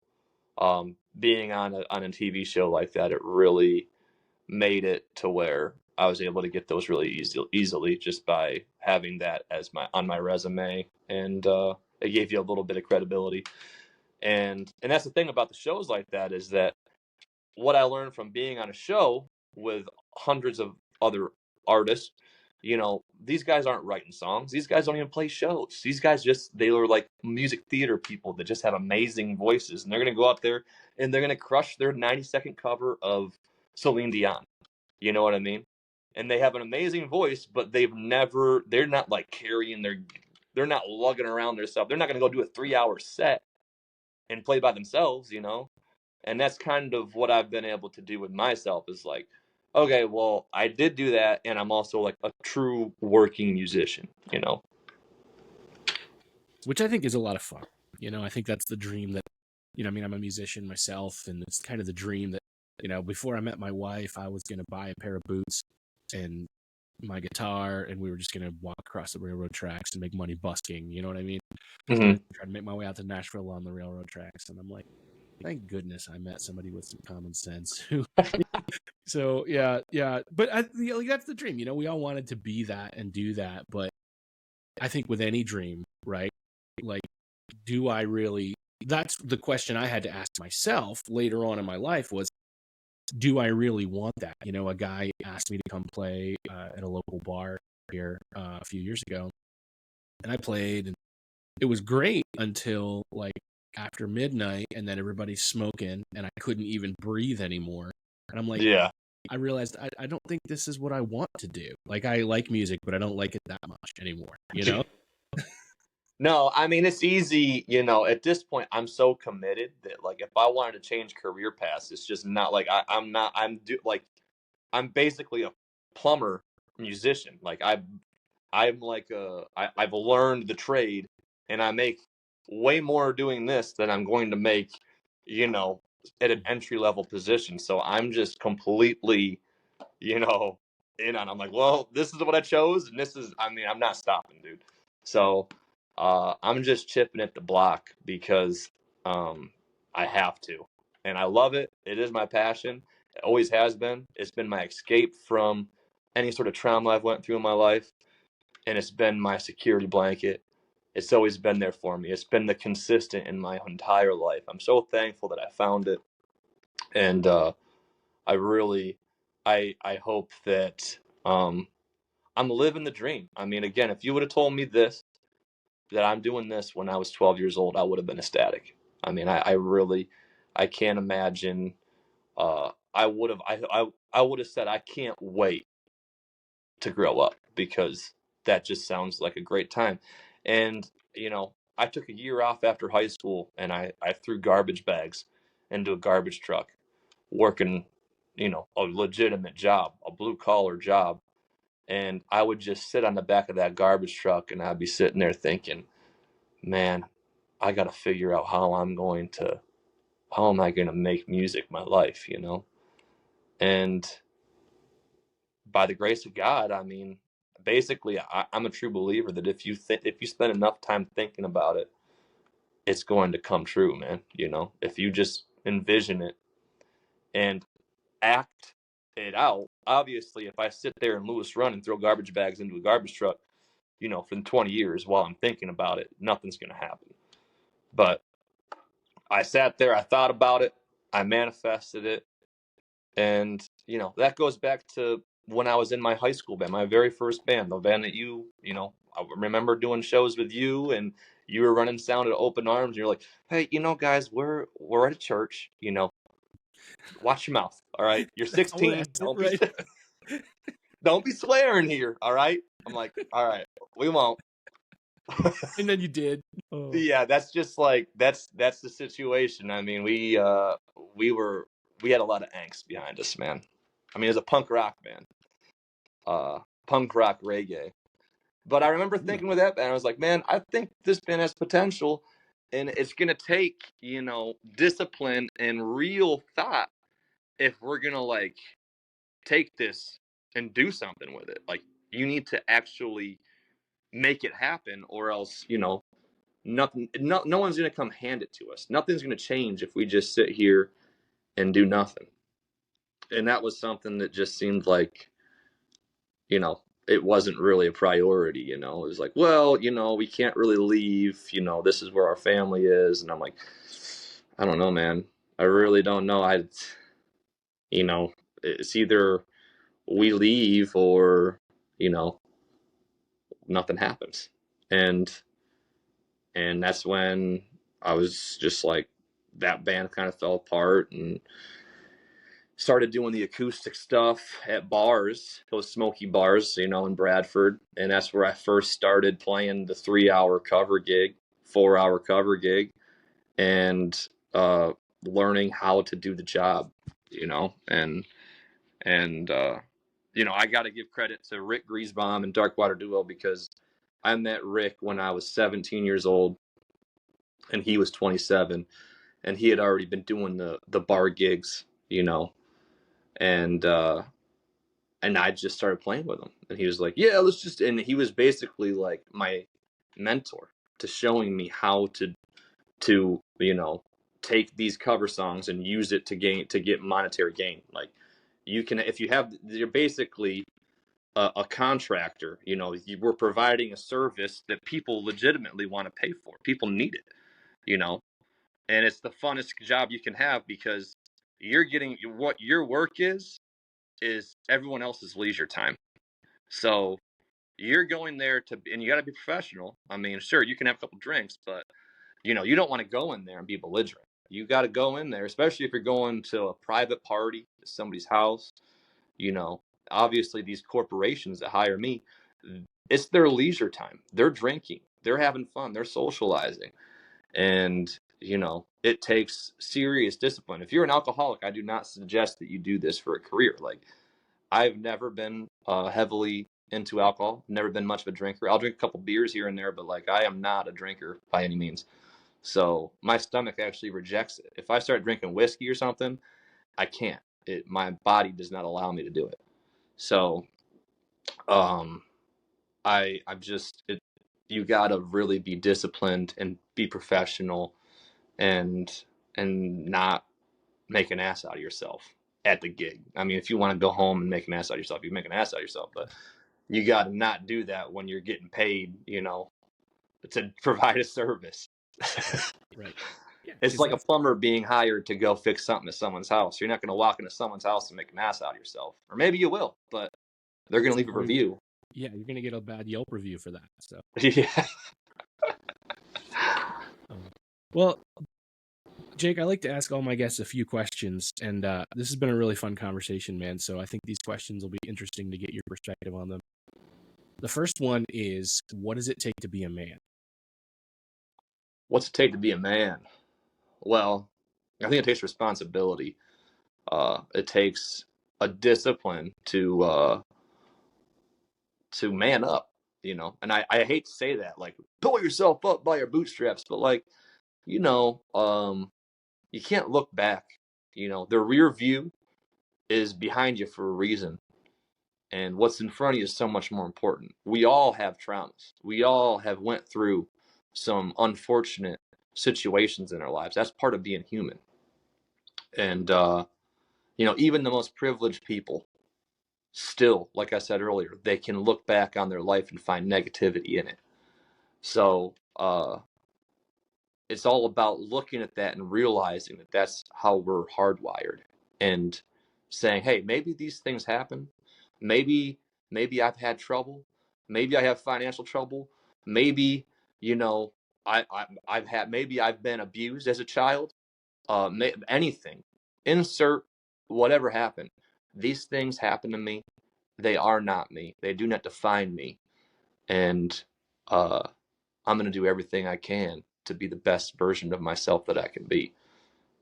being on a TV show like that, it really made it to where I was able to get those really easily just by having that as my on my resume, and it gave you a little bit of credibility. And that's the thing about the shows like that is that what I learned from being on a show with hundreds of other artists, these guys aren't writing songs. These guys don't even play shows. These guys they are like music theater people that just have amazing voices. And they're going to go out there and they're going to crush their 90-second cover of Celine Dion. You know what I mean? And they have an amazing voice, but they're not like they're not lugging around their stuff. They're not going to go do a 3-hour set and play by themselves. And that's kind of what I've been able to do with myself is like, okay, well, I did do that, and I'm also like a true working musician. Which I think is a lot of fun. I think that's the dream that, I mean, I'm a musician myself, and it's kind of the dream that, before I met my wife, I was going to buy a pair of boots and my guitar, and we were just going to walk across the railroad tracks and make money busking. You know what I mean? So I tried to make my way out to Nashville on the railroad tracks, and I'm like, thank goodness I met somebody with some common sense. So yeah, but that's the dream. We all wanted to be that and do that, but I think with any dream, right? Like, do I really? That's the question I had to ask myself later on in my life was, do I really want that? A guy asked me to come play at a local bar here a few years ago, and I played, and it was great until like after midnight, and then everybody's smoking, and I couldn't even breathe anymore. And I'm like, Yeah. I realized I don't think this is what I want to do. Like, I like music, but I don't like it that much anymore. No, I mean, it's easy, at this point, I'm so committed that like if I wanted to change career paths, it's just not like I'm not like I'm basically a plumber musician. Like I'm like I've learned the trade, and I make way more doing this than I'm going to make, you know, at an entry level position. So I'm just completely, you know, in on. I'm like, well, this is what I chose, and this is. I mean, I'm not stopping, dude. So I'm just chipping at the block because I have to, and I love it. It is my passion. It always has been. It's been my escape from any sort of trauma I've went through in my life, and it's been my security blanket. It's always been there for me. It's been the consistent in my entire life. I'm so thankful that I found it, and I really, I hope that I'm living the dream. I mean, again, if you would have told me this, that I'm doing this when I was 12 years old, I would have been ecstatic. I mean, I really, I can't imagine. I would have said I can't wait to grow up, because that just sounds like a great time. And I took a year off after high school, and I threw garbage bags into a garbage truck, working, a legitimate job, a blue collar job. And I would just sit on the back of that garbage truck, and I'd be sitting there thinking, man, I got to figure out how am I going to make music my life, And by the grace of God, I mean, basically, I'm a true believer that if you spend enough time thinking about it, it's going to come true, man. If you just envision it and act it out. Obviously, if I sit there in Lewis Run and throw garbage bags into a garbage truck, for 20 years while I'm thinking about it, nothing's going to happen. But I sat there, I thought about it, I manifested it. And, that goes back to when I was in my high school band, my very first band, the band that I remember doing shows with you, and you were running sound at Open Arms. And you're like, hey, guys, we're at a church, watch your mouth. All right. You're 16. Don't be swearing here. All right. I'm like, all right, we won't. And then you did. Oh. Yeah, that's just like that's the situation. I mean, we had a lot of angst behind us, man. I mean, it's a punk rock band, punk rock reggae. But I remember thinking with that band, I was like, man, I think this band has potential, and it's gonna take discipline and real thought if we're gonna like take this and do something with it. Like, you need to actually make it happen, or else nothing, no one's going to come hand it to us. Nothing's going to change if we just sit here and do nothing. And that was something that just seemed like it wasn't really a priority. It was like, well, we can't really leave, this is where our family is. And I'm like, I don't know, man, I really don't know. It's either we leave or nothing happens. And that's when I was just like, that band kind of fell apart, and started doing the acoustic stuff at bars, those smoky bars, in Bradford. And that's where I first started playing the 3-hour cover gig, 4-hour cover gig, and learning how to do the job, and I got to give credit to Rick Griesbaum and Darkwater Duo, because I met Rick when I was 17 years old and he was 27, and he had already been doing the bar gigs, and I just started playing with him, and he was like, yeah, let's just, and he was basically like my mentor to showing me how to take these cover songs and use it to get monetary gain. Like, you're basically a contractor, we're providing a service that people legitimately want to pay for. People need it, and it's the funnest job you can have, because you're getting what your work is everyone else's leisure time. So you're going there and you got to be professional. I mean, sure, you can have a couple drinks, but you don't want to go in there and be belligerent. You got to go in there, especially if you're going to a private party at somebody's house. Obviously these corporations that hire me, it's their leisure time. They're drinking, they're having fun, they're socializing. And it takes serious discipline. If you're an alcoholic, I do not suggest that you do this for a career. Like, I've never been heavily into alcohol, never been much of a drinker. I'll drink a couple beers here and there, but like, I am not a drinker by any means. So my stomach actually rejects it. If I start drinking whiskey or something, I can't. My body does not allow me to do it. So you got to really be disciplined and be professional, and not make an ass out of yourself at the gig. I mean, if you want to go home and make an ass out of yourself, you make an ass out of yourself, but you got to not do that when you're getting paid, to provide a service. Right. Yeah, It's like a plumber being hired to go fix something at someone's house. You're not going to walk into someone's house and make an ass out of yourself. Or maybe you will, but they're going to leave a review. Yeah, you're gonna get a bad Yelp review for that. So Yeah. well, Jake, I like to ask all my guests a few questions, and this has been a really fun conversation, man. So I think these questions will be interesting to get your perspective on them. The first one is, what does it take to be a man? What's it take to be a man? Well, I think it takes responsibility. It takes a discipline to man up, you know. And I hate to say that, like, pull yourself up by your bootstraps, but like, you know, you can't look back. You know, the rear view is behind you for a reason, and what's in front of you is so much more important. We all have traumas. We all have went through some unfortunate situations in our lives. That's part of being human. And you know, even the most privileged people still, like I said earlier, they can look back on their life and find negativity in it. So it's all about looking at that and realizing that that's how we're hardwired, and saying, hey, maybe these things happen. Maybe I've had trouble. Maybe I have financial trouble. Maybe, you know, I've had, maybe I've been abused as a child. Anything, insert whatever happened. These things happen to me. They are not me. They do not define me. And uh, I'm going to do everything I can to be the best version of myself that I can be.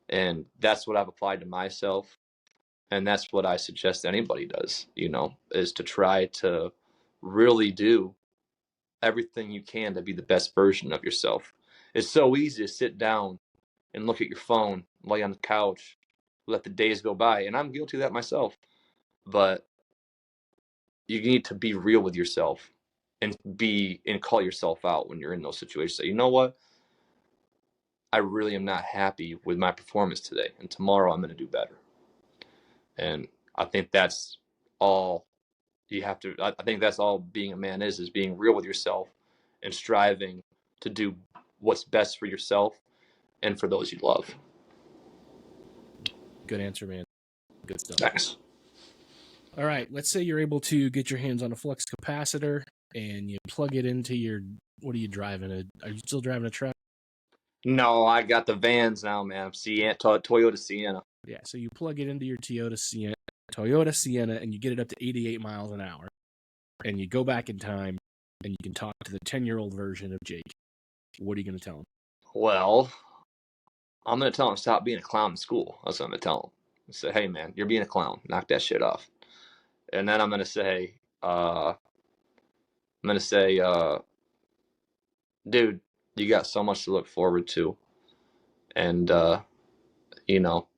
And that's what I've applied to myself. And that's what I suggest anybody does, you know, is to try to really do everything you can to be the best version of yourself. It's so easy to sit down and look at your phone, lay on the couch, let the days go by. And I'm guilty of that myself. But you need to be real with yourself and call yourself out when you're in those situations. Say, you know what? I really am not happy with my performance today, and tomorrow I'm going to do better. And I think that's all you have to. I think that's all being a man is being real with yourself and striving to do what's best for yourself and for those you love. Good answer, man. Good stuff. Thanks. All right, let's say you're able to get your hands on a flux capacitor and you plug it into your. What are you driving? Are you still driving a truck? No, I got the vans now, man. Toyota Sienna. Yeah, so you plug it into your Toyota Sienna, and you get it up to 88 miles an hour, and you go back in time, and you can talk to the 10-year-old version of Jake. What are you going to tell him? Well, I'm going to tell him stop being a clown in school. That's what I'm going to tell him. Say, hey, man, you're being a clown. Knock that shit off. And then I'm going to say, dude, you got so much to look forward to. And, you know,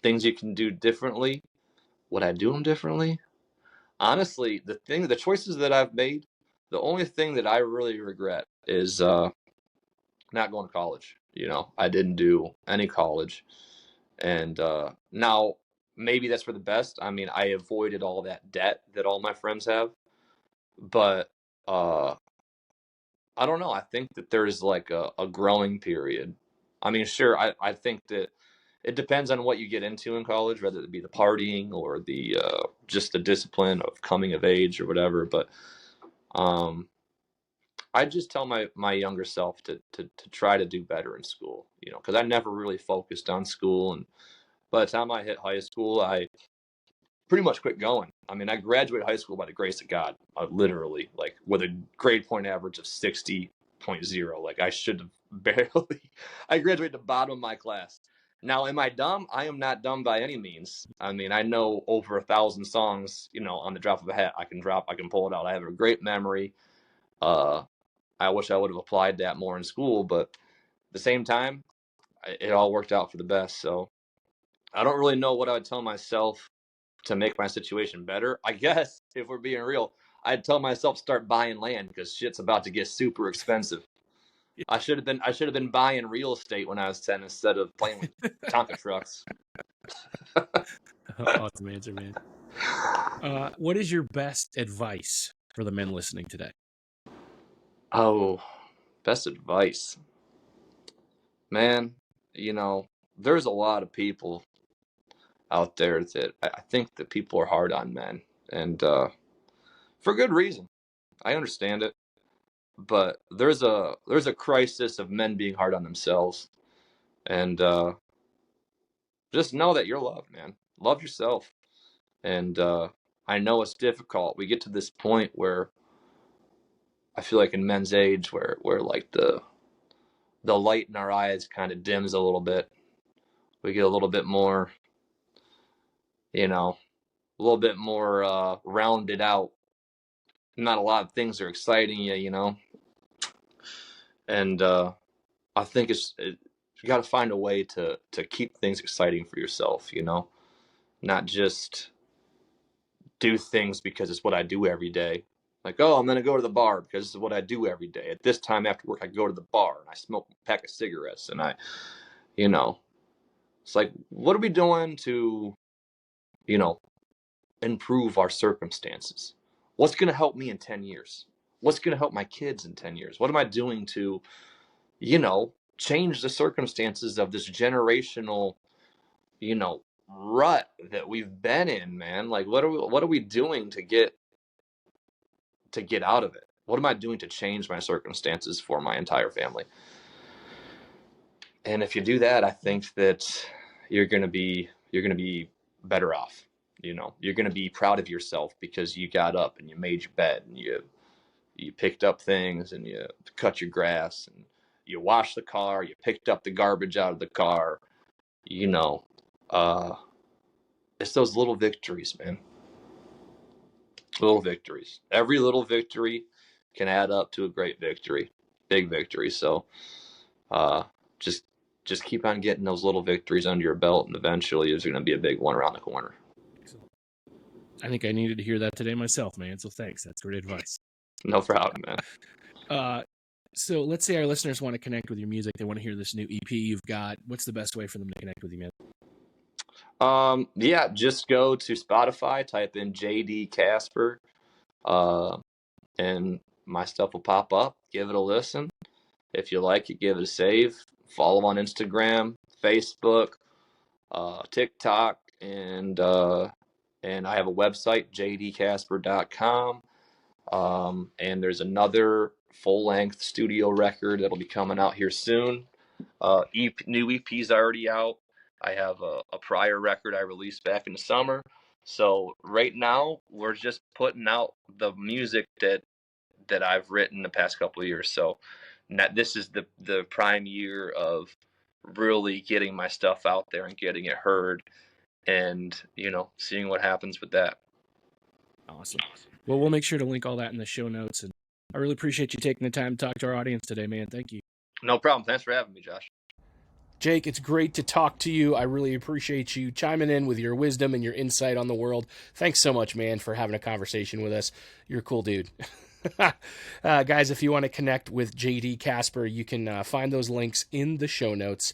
things you can do differently. Would I do them differently? Honestly, the choices that I've made, the only thing that I really regret is not going to college. You know, I didn't do any college. And now maybe that's for the best. I mean, I avoided all that debt that all my friends have. But I don't know. I think that there's like a growing period. I mean, sure, I think that it depends on what you get into in college, whether it be the partying or the just the discipline of coming of age or whatever. But um, I just tell my younger self to try to do better in school, you know, because I never really focused on school. And by the time I hit high school, I pretty much quit going. I mean, I graduated high school by the grace of God, literally, like with a grade point average of 60.0. Like I should have barely, I graduated the bottom of my class. Now, am I dumb? I am not dumb by any means. I mean, I know over 1,000 songs, you know, on the drop of a hat. I can pull it out. I have a great memory. I wish I would have applied that more in school, but at the same time, it all worked out for the best. So I don't really know what I would tell myself to make my situation better. I guess if we're being real, I'd tell myself start buying land because shit's about to get super expensive. I should have been buying real estate when I was 10 instead of playing with Tonka trucks. Awesome answer, man. What is your best advice for the men listening today? Oh, best advice. Man, there's a lot of people out there that I think that people are hard on men, and for good reason. I understand it, but there's a crisis of men being hard on themselves, and just know that you're loved, man. Love yourself, and I know it's difficult. We get to this point where I feel like in men's age, where like the light in our eyes kind of dims a little bit. We get a little bit more, a little bit more rounded out. Not a lot of things are exciting you, and I think you got to find a way to keep things exciting for yourself, not just do things because it's what I do every day. Like, oh, I'm going to go to the bar because this is what I do every day. At this time after work, I go to the bar and I smoke a pack of cigarettes and it's like, what are we doing to, improve our circumstances? What's going to help me in 10 years? What's going to help my kids in 10 years? What am I doing to, change the circumstances of this generational, rut that we've been in, man? Like, what are we doing to get out of it? What am I doing to change my circumstances for my entire family? And if you do that, I think that you're going to be better off. You're going to be proud of yourself because you got up and you made your bed and you picked up things and you cut your grass and you washed the car, you picked up the garbage out of the car. It's those little victories, man. Little victories. Every little victory can add up to a great victory, big victory. So just keep on getting those little victories under your belt, and eventually there's going to be a big one around the corner. I think I needed to hear that today myself, man. So thanks. That's great advice. No problem, man. So let's say our listeners want to connect with your music. They want to hear this new EP you've got. What's the best way for them to connect with you, man? Yeah, just go to Spotify, type in JD Casper, and my stuff will pop up. Give it a listen. If you like it, give it a save. Follow on Instagram, Facebook, TikTok, and I have a website, jdcasper.com. And there's another full-length studio record that'll be coming out here soon. New EP's already out. I have a prior record I released back in the summer. So right now, we're just putting out the music that I've written the past couple of years. So this is the prime year of really getting my stuff out there and getting it heard and, seeing what happens with that. Awesome. Well, we'll make sure to link all that in the show notes. And I really appreciate you taking the time to talk to our audience today, man. Thank you. No problem. Thanks for having me, Josh. Jake, it's great to talk to you. I really appreciate you chiming in with your wisdom and your insight on the world. Thanks so much, man, for having a conversation with us. You're a cool dude. Guys, if you want to connect with JD Casper, you can find those links in the show notes.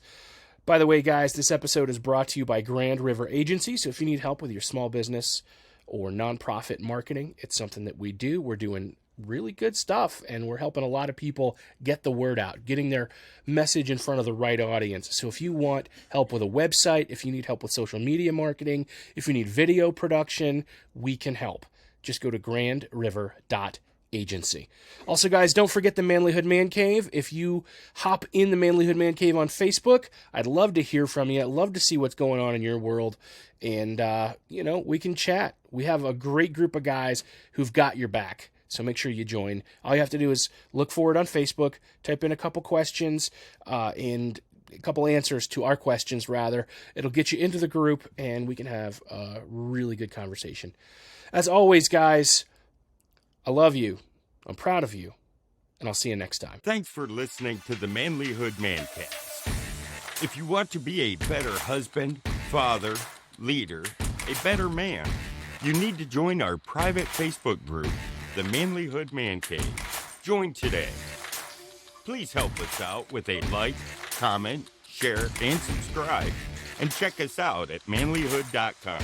By the way, guys, this episode is brought to you by Grand River Agency. So if you need help with your small business or nonprofit marketing, it's something that we do. We're doing really good stuff, and we're helping a lot of people get the word out, getting their message in front of the right audience. So if you want help with a website, if you need help with social media marketing, if you need video production, we can help. Just go to grandriver.agency. Also, guys, don't forget the Manlihood Man Cave. If you hop in the Manlihood Man Cave on Facebook, I'd love to hear from you. I'd love to see what's going on in your world. And, we can chat. We have a great group of guys who've got your back. So make sure you join. All you have to do is look for it on Facebook, type in a couple questions and a couple answers to our questions, rather. It'll get you into the group, and we can have a really good conversation. As always, guys, I love you. I'm proud of you. And I'll see you next time. Thanks for listening to the Manlihood Mancast. If you want to be a better husband, father, leader, a better man, you need to join our private Facebook group, the Manlihood Man Cave. Join today. Please help us out with a like, comment, share, and subscribe. And check us out at manlihood.com.